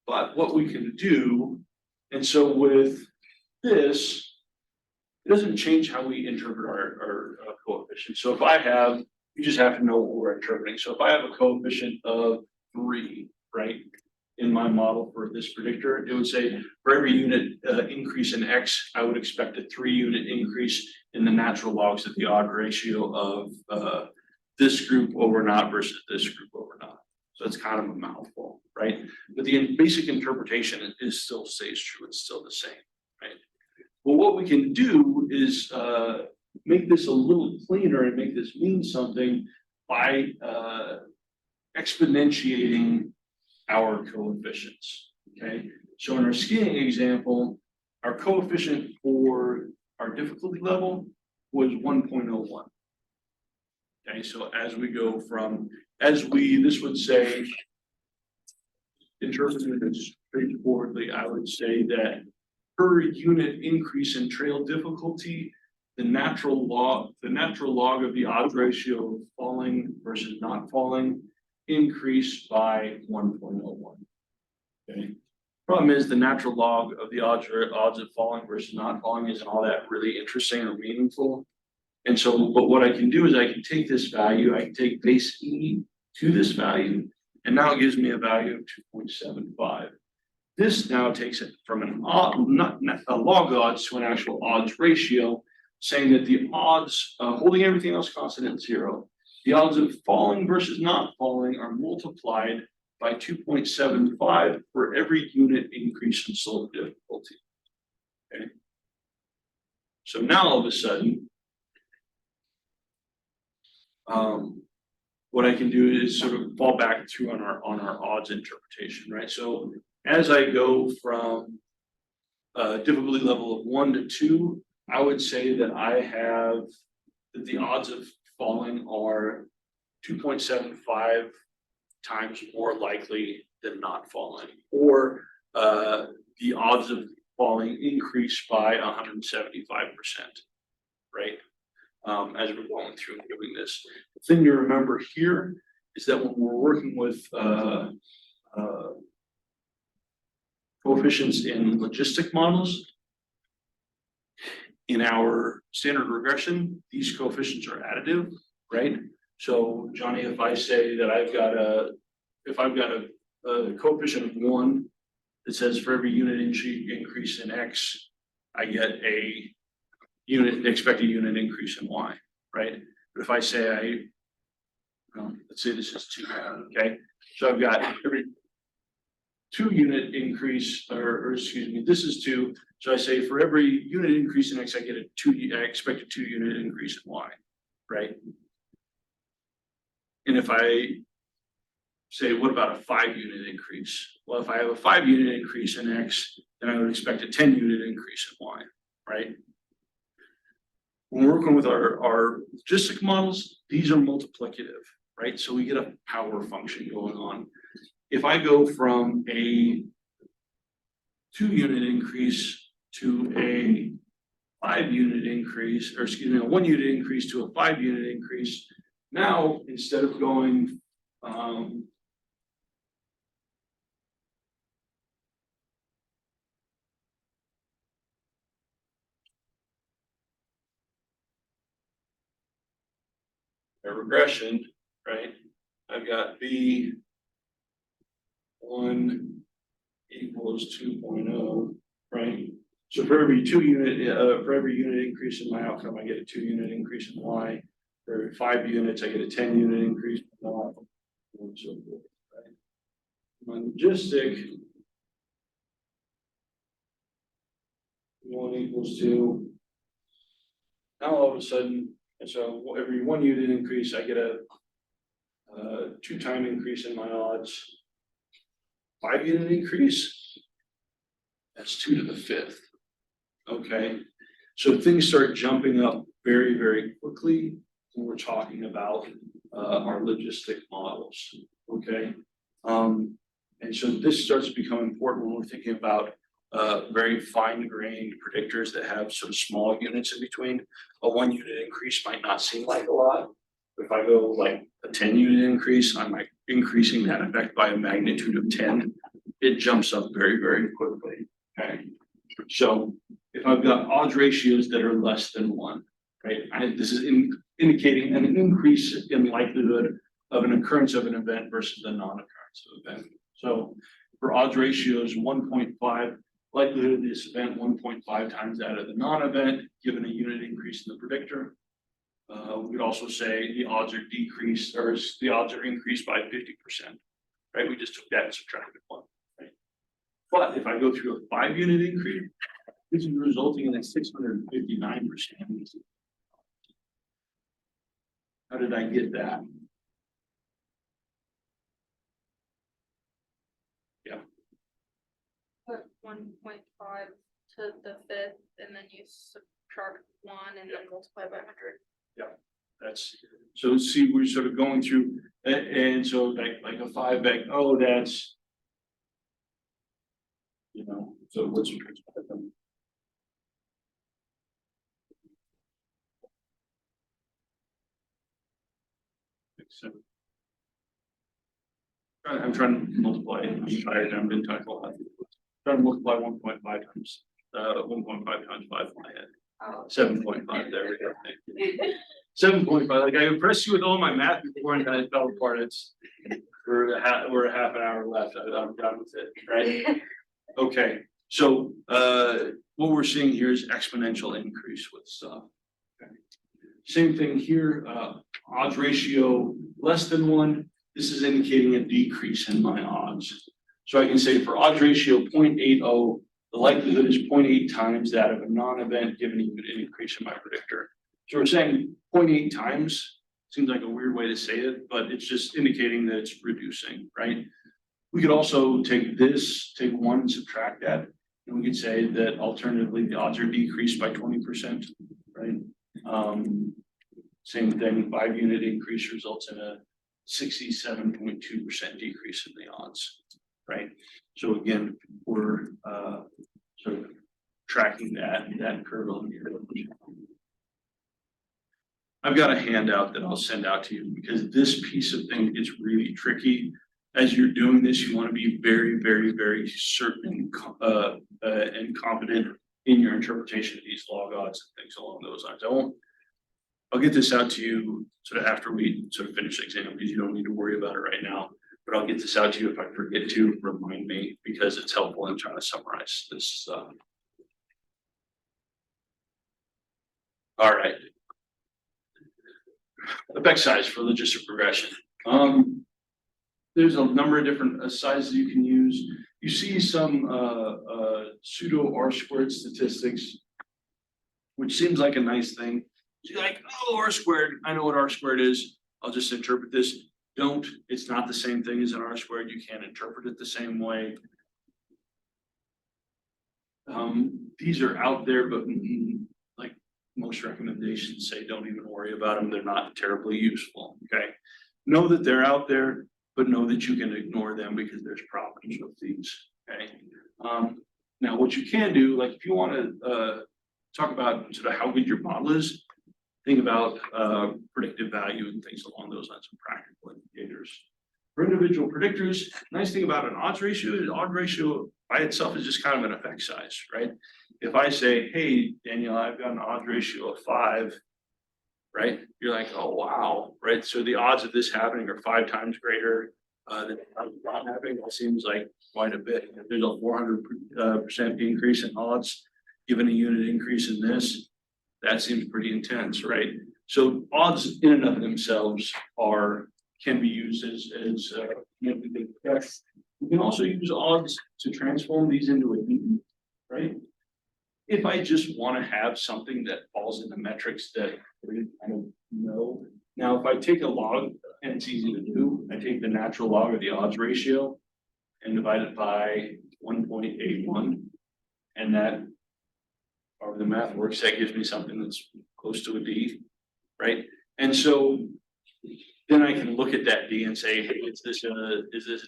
But what we can do, and so with this, it doesn't change how we interpret our coefficient. So if I have, you just have to know what we're interpreting. So if I have a coefficient of 3, right, in my model for this predictor, it would say for every unit increase in X, I would expect a 3-unit increase in the natural logs of the odd ratio of this group over naught versus this group over naught. So it's kind of a mouthful, right? But the basic interpretation is still stays true. It's still the same, right? Well, what we can do is make this a little cleaner and make this mean something by exponentiating our coefficients, okay? So in our skiing example, our coefficient for our difficulty level was 1.01. Okay, so as we go from, this would say, interpreted as straightforwardly, I would say that per unit increase in trail difficulty, the natural log of the odds ratio of falling versus not falling increased by 1.01. Okay. Problem is the natural log of the odds of falling versus not falling isn't all that really interesting or meaningful. And so, but what I can do is I can take this value, I can take base E to this value, and now it gives me a value of 2.75. This now takes it from an not a log odds to an actual odds ratio, saying that the odds, holding everything else constant at 0, the odds of falling versus not falling are multiplied by 2.75 for every unit increase in slope difficulty. Okay. So now all of a sudden, what I can do is sort of fall back through on our odds interpretation, right? So as I go from difficulty level of 1 to 2, I would say that I have that the odds of falling are 2.75 times more likely than not falling, or the odds of falling increase by 175%, right? As we're going through and doing this. The thing to remember here is that when we're working with coefficients in logistic models, in our standard regression, these coefficients are additive, right? So Johnny, if I say that I've got a coefficient of 1 that says for every unit increase in X, I get a expected unit increase in Y, right? But if I say let's say this is 2, okay? So I've got every 2 unit increase, or excuse me, this is 2. So I say for every unit increase in X, I get I expect a 2 unit increase in Y, right? And if I say, what about a 5 unit increase? Well, if I have a 5 unit increase in X, then I would expect a 10 unit increase in Y, right? When we're working with our logistic models, these are multiplicative, right? So we get a power function going on. If I go from a 2 unit increase to a 5 unit increase, or excuse me, a 1 unit increase to a 5 unit increase, now instead of going a regression, right? I've got B 1 equals 2.0, right? So for every 2 unit, for every unit increase in my outcome, I get a 2 unit increase in Y. For every 5 units, I get a 10 unit increase in Y, and so forth, right? My logistic 1 equals 2. Now all of a sudden, and so every 1 unit increase, I get a 2-time increase in my odds. 5 unit increase, that's 2 to the 5th. Okay, so things start jumping up very, very quickly when we're talking about our logistic models. Okay, and so this starts to become important when we're thinking about very fine-grained predictors that have some small units in between. A 1 unit increase might not seem like a lot. If I go like a 10 unit increase, I'm like increasing that effect by a magnitude of 10. It jumps up very, very quickly. Okay, so if I've got odds ratios that are less than 1, right? This is indicating an increase in likelihood of an occurrence of an event versus a non-occurrence of an event. So for odds ratios 1.5, likelihood of this event 1.5 times that of the non-event, given a unit increase in the predictor. We could also say the odds are decreased, or the odds are increased by 50%, right? We just took that and subtracted 1, right? But if I go through a 5 unit increase, this is resulting in a 659%. How did I get that? Yeah. Put 1.5 to the 5th, and then you subtract 1 and then multiply by 100. That's so see, we're sort of going through and so like a 5 back, oh, that's You know, so what's your? I'm trying to multiply, I'm tired, I've been talking a lot. Trying to multiply 1.5 times, 1.5 times 5 in my head. Oh. 7.5, there we go. 7.5, like I impressed you with all my math before and then it fell apart, we're a half an hour left, I'm done with it, right? Okay, so, what we're seeing here is exponential increase with stuff. Okay. Same thing here, odds ratio less than 1, this is indicating a decrease in my odds. So I can say for odds ratio 0.80, the likelihood is 0.8 times that of a non-event given an increase in my predictor. So we're saying 0.8 times, seems like a weird way to say it, but it's just indicating that it's reducing, right? We could also take this, take 1 and subtract that, and we could say that alternatively the odds are decreased by 20%, right? Same thing, 5-unit increase results in a 67.2% decrease in the odds, right? So again, we're sort of tracking that curve on here. I've got a handout that I'll send out to you because this piece of thing is really tricky. As you're doing this, you want to be very, very, very certain and confident in your interpretation of these log odds and things along those lines. I'll get this out to you sort of after we sort of finish the exam because you don't need to worry about it right now. But I'll get this out to you if I forget to, remind me because it's helpful in trying to summarize this stuff. All right. Effect size for logistic regression. There's a number of different sizes you can use. You see some pseudo R-squared statistics, which seems like a nice thing. You're like, oh, R-squared, I know what R-squared is. I'll just interpret this. Don't, it's not the same thing as an R-squared. You can't interpret it the same way. These are out there, but like most recommendations say, don't even worry about them. They're not terribly useful, okay? Know that they're out there, but know that you can ignore them because there's problems with these, okay? Now, what you can do, like if you want to talk about sort of how good your model is, think about predictive value and things along those lines of practical indicators. For individual predictors, nice thing about an odds ratio is odds ratio by itself is just kind of an effect size, right? If I say, hey, Danielle, I've got an odds ratio of 5, right? You're like, oh, wow, right? So the odds of this happening are 5 times greater than not happening. That seems like quite a bit. If there's a 400% increase in odds, given a unit increase in this, that seems pretty intense, right? So odds in and of themselves can be used as effects. You can also use odds to transform these into a mean, right? If I just want to have something that falls into metrics that we kind of know. Now, if I take a log, and it's easy to do, I take the natural log of the odds ratio and divide it by 1.81, and that, or the math works, that gives me something that's close to a D, right? And so then I can look at that D and say, hey, is this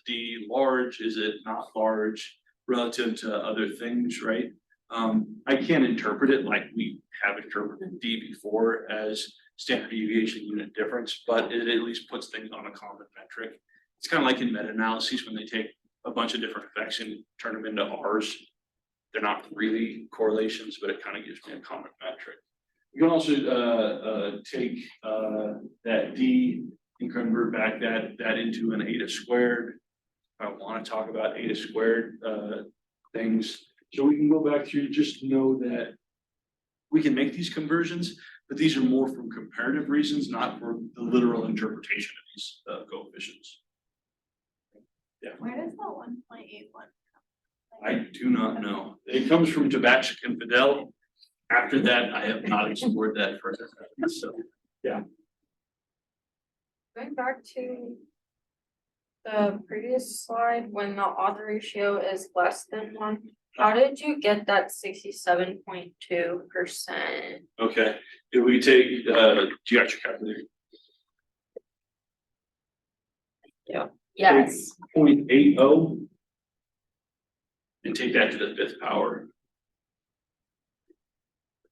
D large? Is it not large relative to other things, right? I can't interpret it like we have interpreted D before as standard deviation unit difference, but it at least puts things on a common metric. It's kind of like in meta-analyses when they take a bunch of different effects and turn them into R's. They're not really correlations, but it kind of gives me a common metric. You can also take that D and convert back that into an eta squared. I want to talk about eta squared things. So we can go back through, just know that we can make these conversions, but these are more from comparative reasons, not for the literal interpretation of these coefficients. Yeah. Where does that 1.81? I do not know. It comes from Tabachik and Fidel. After that, I have not explored that further. So, yeah. Going back to the previous slide, when the odds ratio is less than 1, how did you get that 67.2%? Okay. If we take geometric calculator. Yes. 0.80 and take that to the 5th power.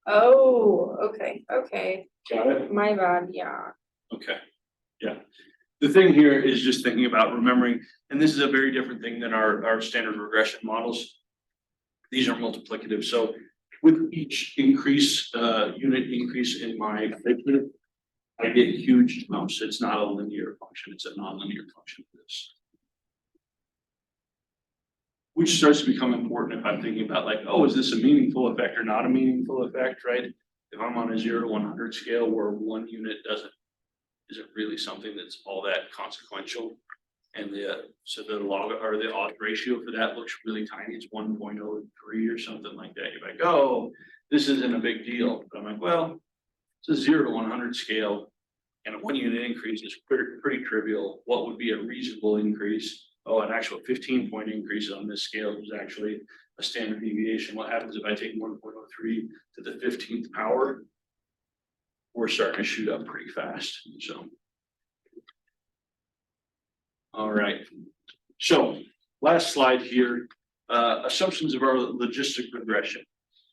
Oh, okay, Got it? my bad, yeah. Okay, yeah. The thing here is just thinking about remembering, and this is a very different thing than our standard regression models. These are multiplicative, so with each increase, unit increase in my predictor, I get huge jumps. It's not a linear function, it's a nonlinear function for this. Which starts to become important if I'm thinking about like, oh, is this a meaningful effect or not a meaningful effect, right? If I'm on a 0 to 100 scale where one unit isn't really something that's all that consequential. And so the log or the odds ratio for that looks really tiny. It's 1.03 or something like that. You're like, oh, this isn't a big deal. But I'm like, well, it's a 0 to 100 scale and a 1 unit increase is pretty trivial. What would be a reasonable increase? Oh, an actual 15-point increase on this scale is actually a standard deviation. What happens if I take 1.03 to the 15th power? We're starting to shoot up pretty fast. So, all right. So, last slide here. Assumptions of our logistic regression.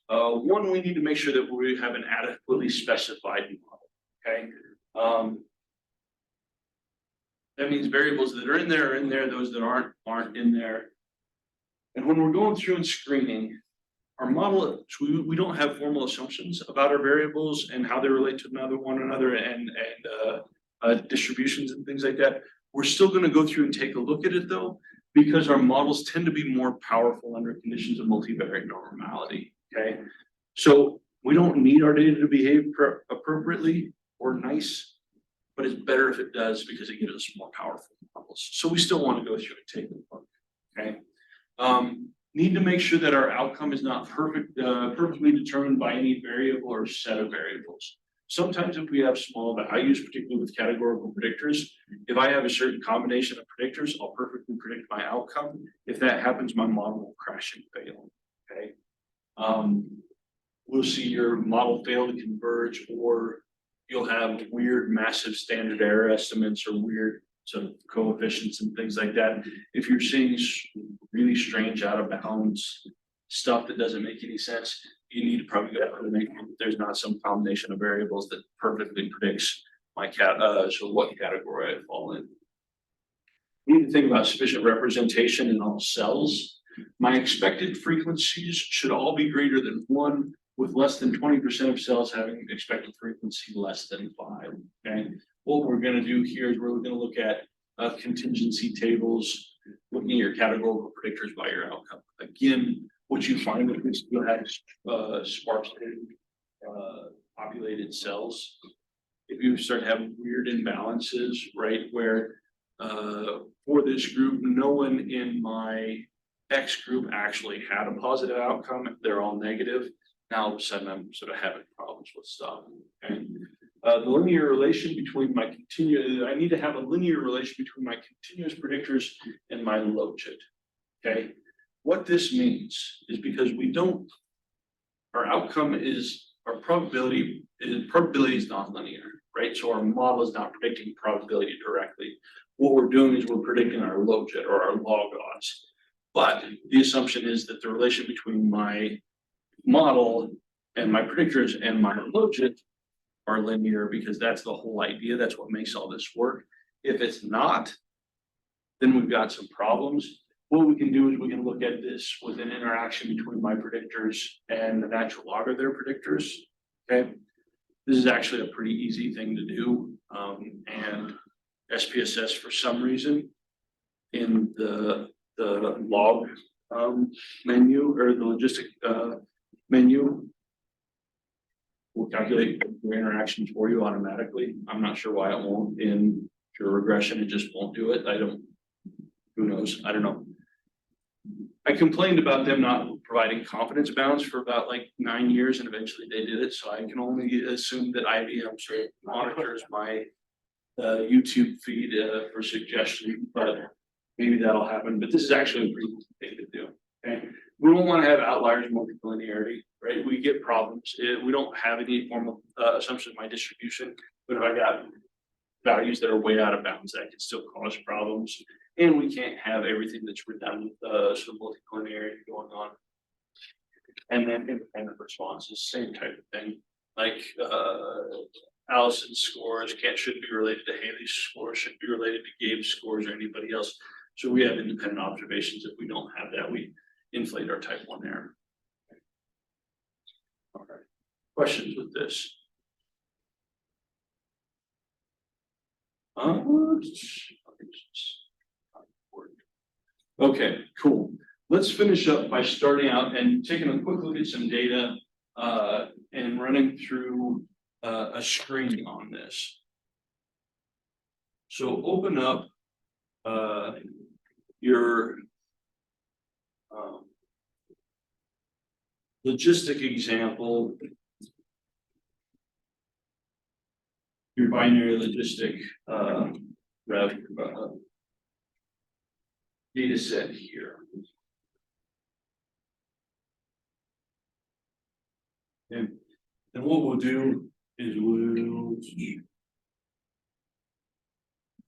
One, we need to make sure that we have an adequately specified model. Okay. That means variables that are in there are in there, those that aren't in there. And when we're going through and screening, our model, we don't have formal assumptions about our variables and how they relate to one another and distributions and things like that. We're still going to go through and take a look at it though, because our models tend to be more powerful under conditions of multivariate normality. Okay, so we don't need our data to behave appropriately or nice, but it's better if it does because it gives us more powerful models. So we still want to go through and take a look. Okay. Need to make sure that our outcome is not perfectly determined by any variable or set of variables. Sometimes if we have small values, particularly with categorical predictors, if I have a certain combination of predictors, I'll perfectly predict my outcome. If that happens, my model will crash and fail. Okay. We'll see your model fail to converge, or you'll have weird, massive standard error estimates or weird sort of coefficients and things like that. If you're seeing really strange, out of bounds stuff that doesn't make any sense, you need to probably go out and make sure that there's not some combination of variables that perfectly predicts my so what category I fall in. You need to think about sufficient representation in all cells. My expected frequencies should all be greater than 1, with less than 20% of cells having expected frequency less than 5. Okay. What we're going to do here is we're going to look at contingency tables, looking at your categorical predictors by your outcome. Again, what you find with this, you'll have sparsely populated cells. If you start having weird imbalances, right, where for this group, no one in my X group actually had a positive outcome, they're all negative. Now all of a sudden I'm sort of having problems with stuff. Okay. The linear relation between my I need to have a linear relation between my continuous predictors and my logit. Okay. What this means is because our outcome is, our probability is non-linear, right? So our model is not predicting probability directly. What we're doing is we're predicting our logit or our log odds. But the assumption is that the relation between my model and my predictors and my logit are linear, because that's the whole idea. That's what makes all this work. If it's not, then we've got some problems. What we can do is we can look at this with an interaction between my predictors and the natural log of their predictors. Okay, this is actually a pretty easy thing to do, and SPSS for some reason in the log menu or the logistic menu will calculate your interactions for you automatically. I'm not sure why it won't in your regression. It just won't do it. Who knows? I don't know. I complained about them not providing confidence bounds for about like 9 years, and eventually they did it. So I can only assume that IBM sort of monitors my YouTube feed for suggestion, but maybe that'll happen. But this is actually a pretty easy thing to do. Okay, we don't want to have outliers multilinearity, right? We get problems. We don't have any formal assumption of my distribution, but if I got values that are way out of bounds, that can still cause problems. And we can't have everything that's redundant, sort of multi-collinearity going on. And then independent responses, same type of thing, like, Allison's scores shouldn't be related to Haley's scores, shouldn't be related to Gabe's scores or anybody else. So we have independent observations. If we don't have that, we inflate our type 1 error. All right, questions with this? Okay, cool. Let's finish up by starting out and taking a quick look at some data and running through a screen on this. So open up your logistic example, your binary logistic data set here. And what we'll do is we'll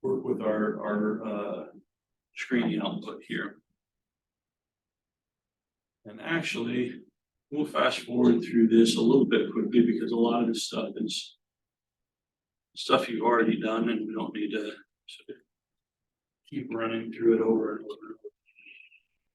work with our screening output here. And actually, we'll fast forward through this a little bit quickly because a lot of this stuff is stuff you've already done and we don't need to sort of keep running through it over and over.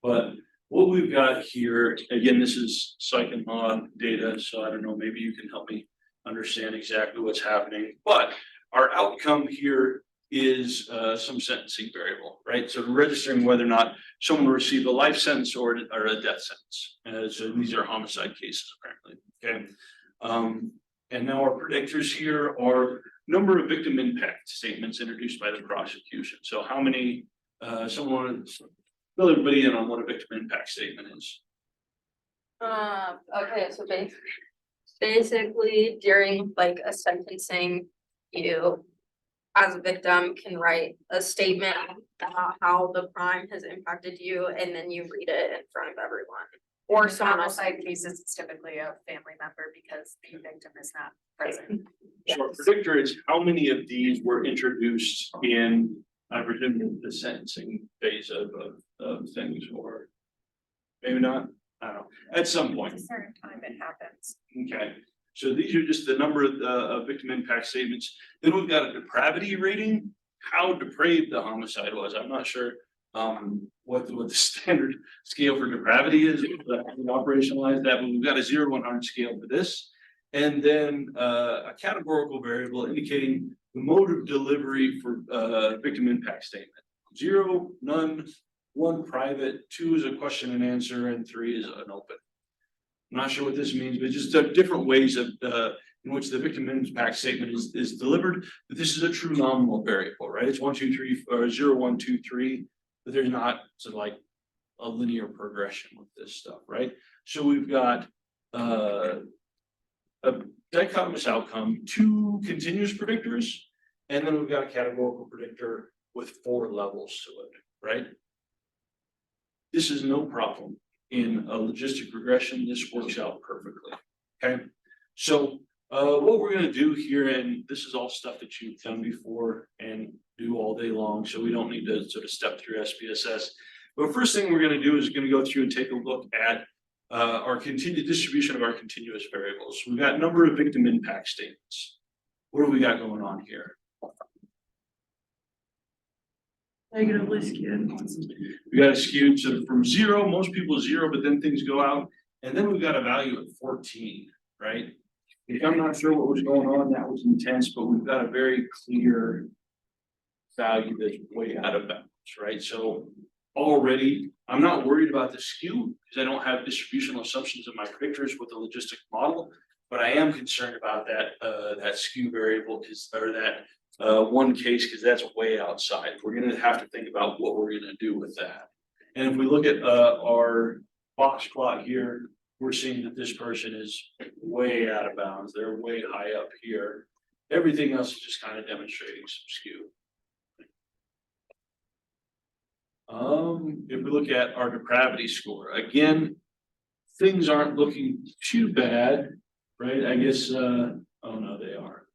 But what we've got here, again, this is psych and log data, so I don't know, maybe you can help me understand exactly what's happening. But our outcome here is some sentencing variable, right? So registering whether or not someone will receive a life sentence or a death sentence. So these are homicide cases, apparently. Okay. And now our predictors here are number of victim impact statements introduced by the prosecution. So how many, someone fill everybody in on what a victim impact statement is. Okay, so basically during like a sentencing, you as a victim can write a statement about how the crime has impacted you, and then you read it in front of everyone. Or someone else. Homicide cases, it's typically a family member because the victim is not present. So our predictor is how many of these were introduced in, I presume, the sentencing phase of things, or maybe not, I don't know, at some point. At a certain time it happens. Okay, so these are just the number of victim impact statements. Then we've got a depravity rating, how depraved the homicide was. I'm not sure what the standard scale for depravity is, but we operationalize that, but we've got a 0 to 100 scale for this. And then a categorical variable indicating the mode of delivery for victim impact statement. 0, none, 1 private, 2 is a question and answer, and 3 is an open. I'm not sure what this means, but just different ways of in which the victim impact statement is delivered. But this is a true nominal variable, right? It's 1, 2, 3, or 0, 1, 2, 3, but there's not sort of like a linear progression with this stuff, right? So we've got a dichotomous outcome, 2 continuous predictors, and then we've got a categorical predictor with 4 levels to it, right? This is no problem in a logistic regression. This works out perfectly. Okay, so what we're going to do here, and this is all stuff that you've done before and do all day long, so we don't need to sort of step through SPSS. But first thing we're going to do is going to go through and take a look at our continued distribution of our continuous variables. We've got number of victim impact statements. What do we got going on here? Negatively skewed. We got a skewed, so from 0, most people 0, but then things go out, and then we've got a value at 14, right? I'm not sure what was going on, that was intense, but we've got a very clear value that's way out of bounds, right? So already, I'm not worried about the skew because I don't have distributional assumptions in my predictors with the logistic model, but I am concerned about that skew variable, or that one case, because that's way outside. We're going to have to think about what we're going to do with that. And if we look at our box plot here, we're seeing that this person is way out of bounds. They're way high up here. Everything else is just kind of demonstrating some skew. If we look at our depravity score, again, things aren't looking too bad, right? I guess, oh no, they are.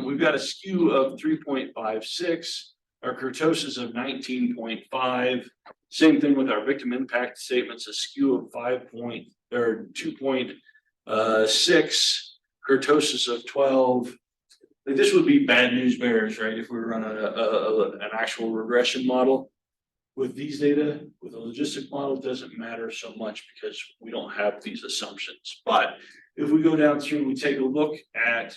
We've got a skew of 3.56. our kurtosis of 19.5. Same thing with our victim impact statements, a skew of 2.6, kurtosis of 12. Like this would be bad news bears, right? If we were running an actual regression model. With these data, with a logistic model, it doesn't matter so much because we don't have these assumptions. But if we go down through, we take a look at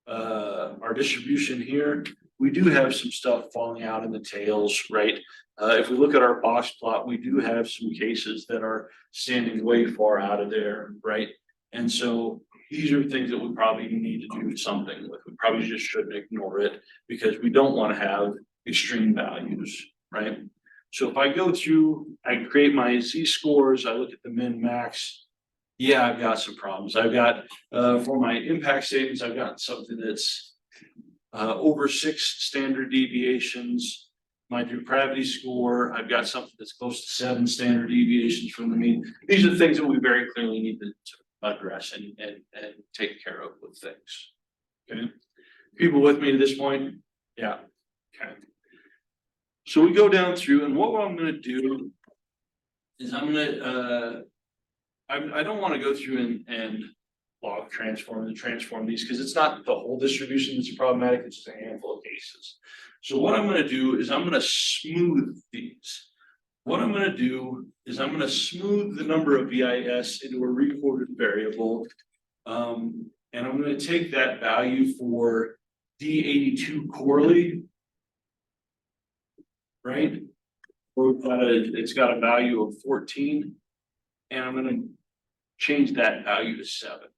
our distribution here, we do have some stuff falling out in the tails, right? If we look at our box plot, we do have some cases that are standing way far out of there, right? And so these are things that we probably need to do something with. We probably just shouldn't ignore it because we don't want to have extreme values, right? So if I go through, I create my Z-scores, I look at the min max. Yeah, I've got some problems. I've got, for my impact statements, I've got something that's over 6 standard deviations. My depravity score, I've got something that's close to 7 standard deviations from the mean. These are things that we very clearly need to address and take care of with things. Okay, people with me to this point? Yeah, okay. So we go down through, and what I'm gonna do is I'm gonna, I don't wanna go through and log transform these, because it's not the whole distribution that's problematic, it's just a handful of cases. So what I'm gonna do is I'm gonna smooth these. What I'm gonna do is I'm gonna smooth the number of VIS into a recorded variable. And I'm gonna take that value for D82 Corley. Right? It's got a value of 14. And I'm gonna change that value to 7.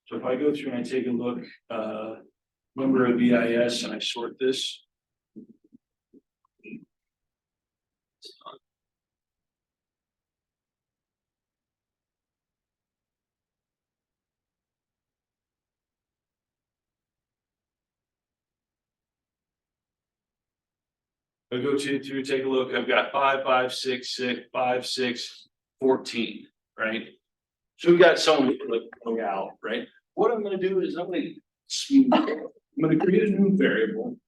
So if I go through and I take a look, number of VIS and I sort this. I go through, take a look, I've got 5, 5, 6, 6, 5, 6, 14, right? So we got some like going out, right? What I'm gonna do is I'm gonna create a new variable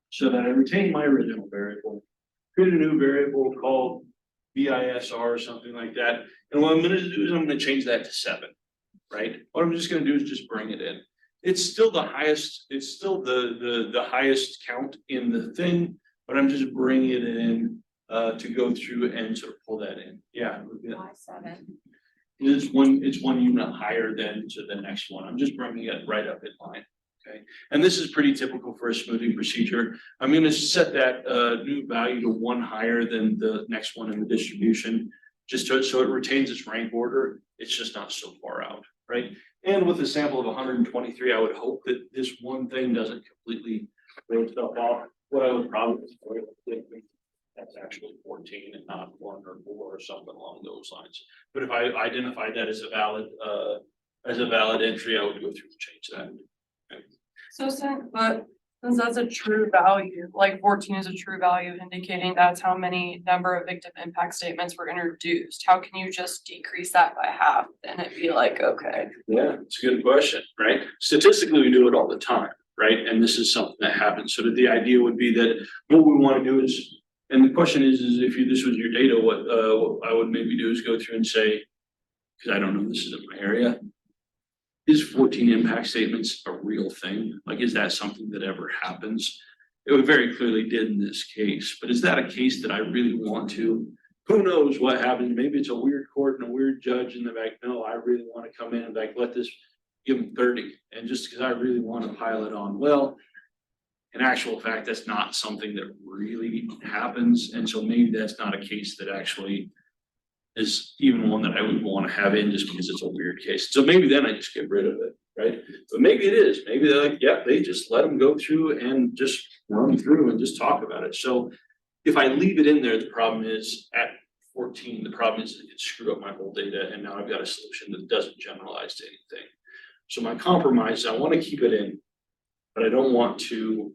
so that I retain my original variable. Create a new variable called BISR or something like that. And what I'm gonna do is I'm gonna change that to 7, right? What I'm just gonna do is just bring it in. It's still the highest, it's still the highest count in the thing, but I'm just bringing it in to go through and sort of pull that in. Yeah. Why 7? It's one unit higher than to the next one. I'm just bringing it right up in line. Okay. And this is pretty typical for a smoothing procedure. I'm going to set that new value to 1 higher than the next one in the distribution, just so it retains its rank order. It's just not so far out, right? And with a sample of 123, I would hope that this one thing doesn't completely throw stuff off. What I would probably think that's actually 14 and not 1 or 4 or something along those lines. But if I identified that as a valid entry, I would go through and change that. Okay. So since that's a true value, like 14 is a true value indicating that's how many number of victim impact statements were introduced, how can you just decrease that by half and it'd be like, okay. Yeah, it's a good question, right? Statistically, we do it all the time, right? And this is something that happens. So that the idea would be that what we want to do is, and the question is if this was your data, what I would maybe do is go through and say, because I don't know, this isn't my area. Is 14 impact statements a real thing? Like, is that something that ever happens? It very clearly did in this case, but is that a case that I really want to? Who knows what happens? Maybe it's a weird court and a weird judge and they're like, no, I really want to come in and like, let this, give them 30. And just because I really want to pile it on. Well, in actual fact, that's not something that really happens. And so maybe that's not a case that actually is even one that I would want to have in just because it's a weird case. So maybe then I just get rid of it, right? But maybe it is. Maybe they're like, yeah, they just let them go through and just run through and just talk about it. So if I leave it in there, the problem is at 14, the problem is it screwed up my whole data. And now I've got a solution that doesn't generalize to anything. So my compromise, I want to keep it in, but I don't want to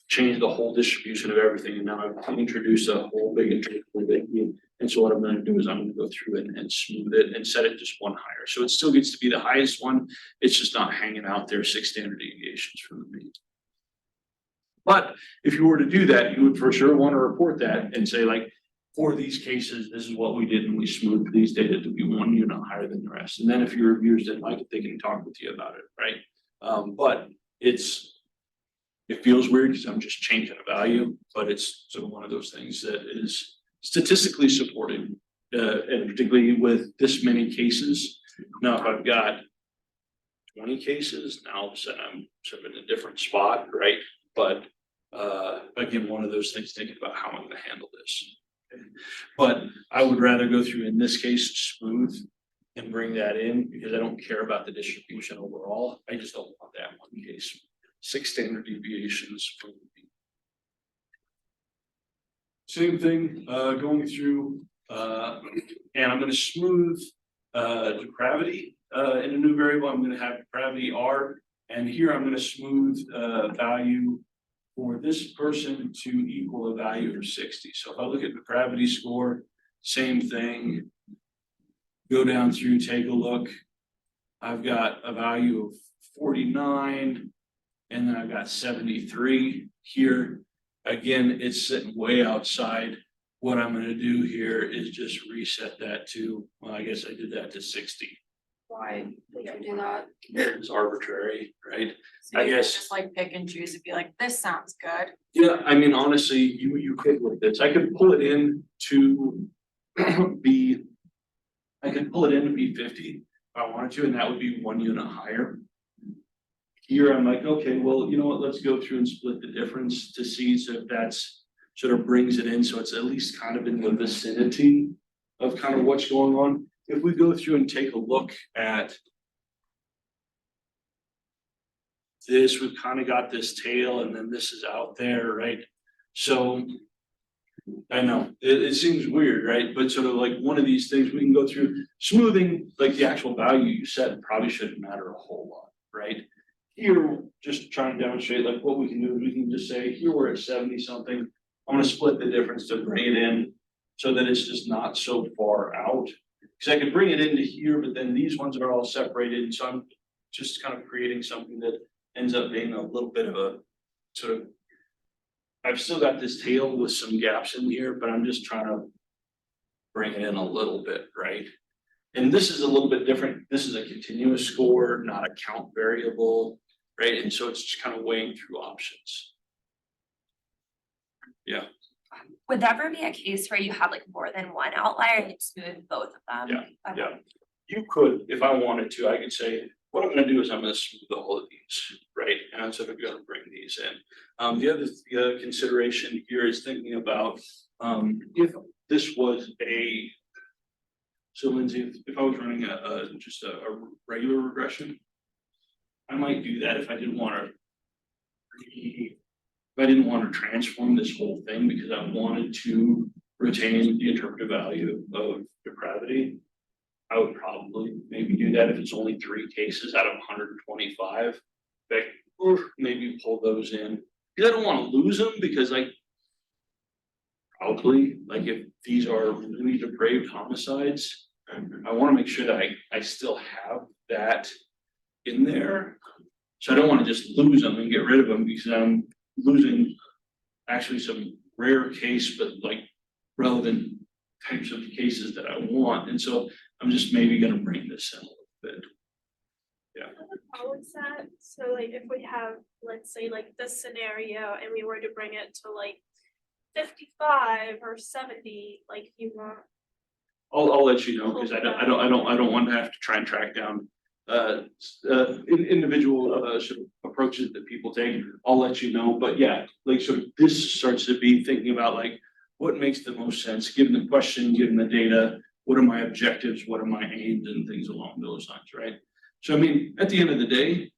change the whole distribution of everything. And now I've introduced a whole big interval. And so what I'm going to do is I'm going to go through it and smooth it and set it just 1 higher. So it still gets to be the highest one. It's just not hanging out there 6 standard deviations from the mean. But if you were to do that, you would for sure want to report that and say like, for these cases, this is what we did and we smoothed these data to be 1 unit higher than the rest. And then if your reviewers didn't like it, they can talk with you about it, right? But it feels weird because I'm just changing a value, but it's sort of one of those things that is statistically supported. And particularly with this many cases. Now, if I've got 20 cases, now all of a sudden I'm sort of in a different spot, right? But again, one of those things, thinking about how I'm gonna handle this. But I would rather go through, in this case, smooth and bring that in because I don't care about the distribution overall. I just don't want that one case. 6 standard deviations from the same thing, going through, and I'm gonna smooth depravity in a new variable. I'm gonna have depravity R, and here I'm gonna smooth value for this person to equal a value of 60. So if I look at depravity score, same thing. Go down through, take a look. I've got a value of 49, and then I've got 73 here. Again, it's sitting way outside. What I'm gonna do here is just reset that to, well, I guess I did that to 60. Why did you do that? It's arbitrary, right? So I you could guess- just like pick and choose and be like, this sounds good. Yeah, I mean, honestly, you could with this, I could pull it in to be. I could pull it in to be 50 if I wanted to, and that would be 1 unit higher. Here, I'm like, okay, well, you know what, let's go through and split the difference to see so if that's sort of brings it in, so it's at least kind of in the vicinity of kind of what's going on. If we go through and take a look at this, we've kind of got this tail and then this is out there, right? So I know it seems weird, right? But sort of like one of these things we can go through smoothing, like the actual value you set probably shouldn't matter a whole lot, right? Here, just trying to demonstrate like what we can do is we can just say here we're at 70 something. I'm gonna split the difference to bring it in so that it's just not so far out. Because I could bring it into here, but then these ones are all separated. So I'm just kind of creating something that ends up being a little bit of a sort of, I've still got this tail with some gaps in here, but I'm just trying to bring it in a little bit, right? And this is a little bit different. This is a continuous score, not a count variable, right? And so it's just kind of weighing through options. Yeah. Would there ever be a case where you have like more than one outlier and you smooth both of them? Yeah. You could, if I wanted to, I could say, what I'm gonna do is I'm gonna smooth all of these, right? And I'm sort of gonna bring these in. The other consideration here is thinking about, if this was a, so Lindsay, if I was running just a regular regression, I might do that if I didn't wanna transform this whole thing because I wanted to retain the interpretive value of depravity. I would probably maybe do that if it's only 3 cases out of 125. But maybe pull those in. Because I don't want to lose them because probably like if these are really depraved homicides, I want to make sure that I still have that in there. So I don't want to just lose them and get rid of them because I'm losing actually some rare case, but like relevant types of cases that I want. And so I'm just maybe gonna bring this in a little bit. Yeah. How is that? So like if we have, let's say like this scenario and we were to bring it to like 55 or 70, like you want. I'll let you know because I don't want to have to try and track down individual sort of approaches that people take. I'll let you know, but yeah, like sort of this starts to be thinking about like what makes the most sense given the question, given the data, what are my objectives, what are my aims and things along those lines, right? So I mean, at the end of the day,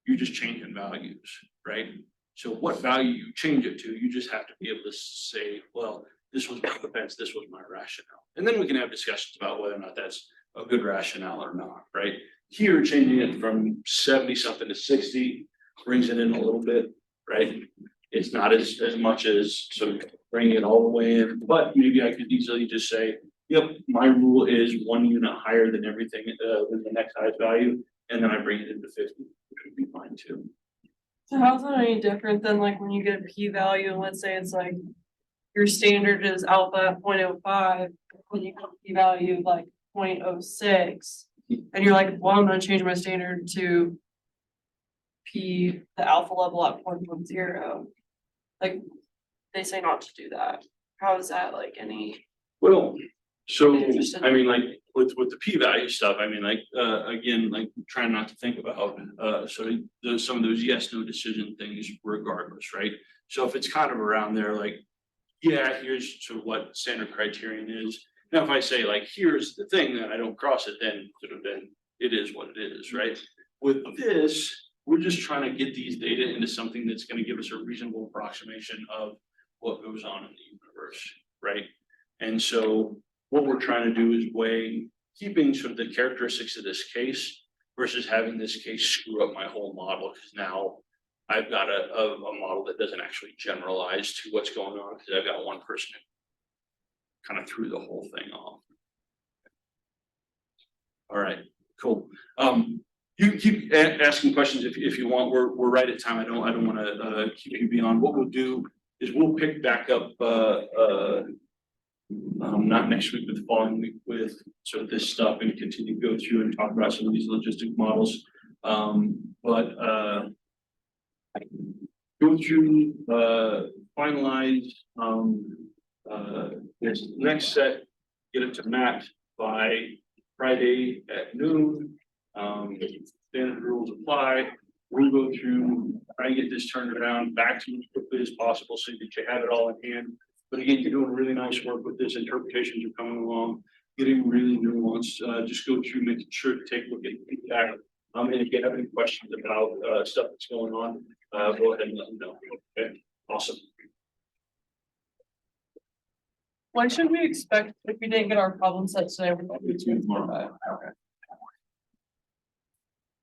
you're just changing values, right? So what value you change it to, you just have to be able to say, well, this was my defense, this was my rationale. And then we can have discussions about whether or not that's a good rationale or not, right? Here, changing it from 70 something to 60 brings it in a little bit, right? It's not as much as sort of bringing it all the way in, but maybe I could easily just say, yep, my rule is 1 unit higher than everything with the next highest value, and then I bring it into 50, which would be fine too. So how's that any different than like when you get a P value, and let's say it's like your standard is alpha 0.05, when you get a P value of like 0.06, and you're like, well, I'm gonna change my standard to P, the alpha level at 0.10. Like, they say not to do that. How is that like any? Well, so, Interesting. I mean, like, with the p-value stuff, I mean, like, again, like, trying not to think about, some of those yes, no decision things regardless, right? So if it's kind of around there, like, yeah, here's sort of what standard criterion is. Now, if I say like, here's the thing, that I don't cross it, then sort of then it is what it is, right? With this, we're just trying to get these data into something that's gonna give us a reasonable approximation of what goes on in the universe, right? And so what we're trying to do is weigh, keeping sort of the characteristics of this case versus having this case screw up my whole model, because now I've got a model that doesn't actually generalize to what's going on, because I've got one person who kind of threw the whole thing off. All right, cool. You can keep asking questions if you want. We're right at time. I don't want to keep you beyond. What we'll do is we'll pick back up not next week, but the following week with sort of this stuff, and continue to go through and talk about some of these logistic models. Go through, finalize, this next set, get it to Matt by Friday at noon. Standard rules apply. We'll go through, try and get this turned around back to you as quickly as possible so that you have it all in hand. But again, you're doing really nice work with this. Interpretations are coming along, getting really nuanced. Just go through, making sure to take a look at feedback. And if you have any questions about stuff that's going on, go ahead and let me know. Okay, awesome. When should we expect, if we didn't get our problem set today, we're going to tomorrow? Okay.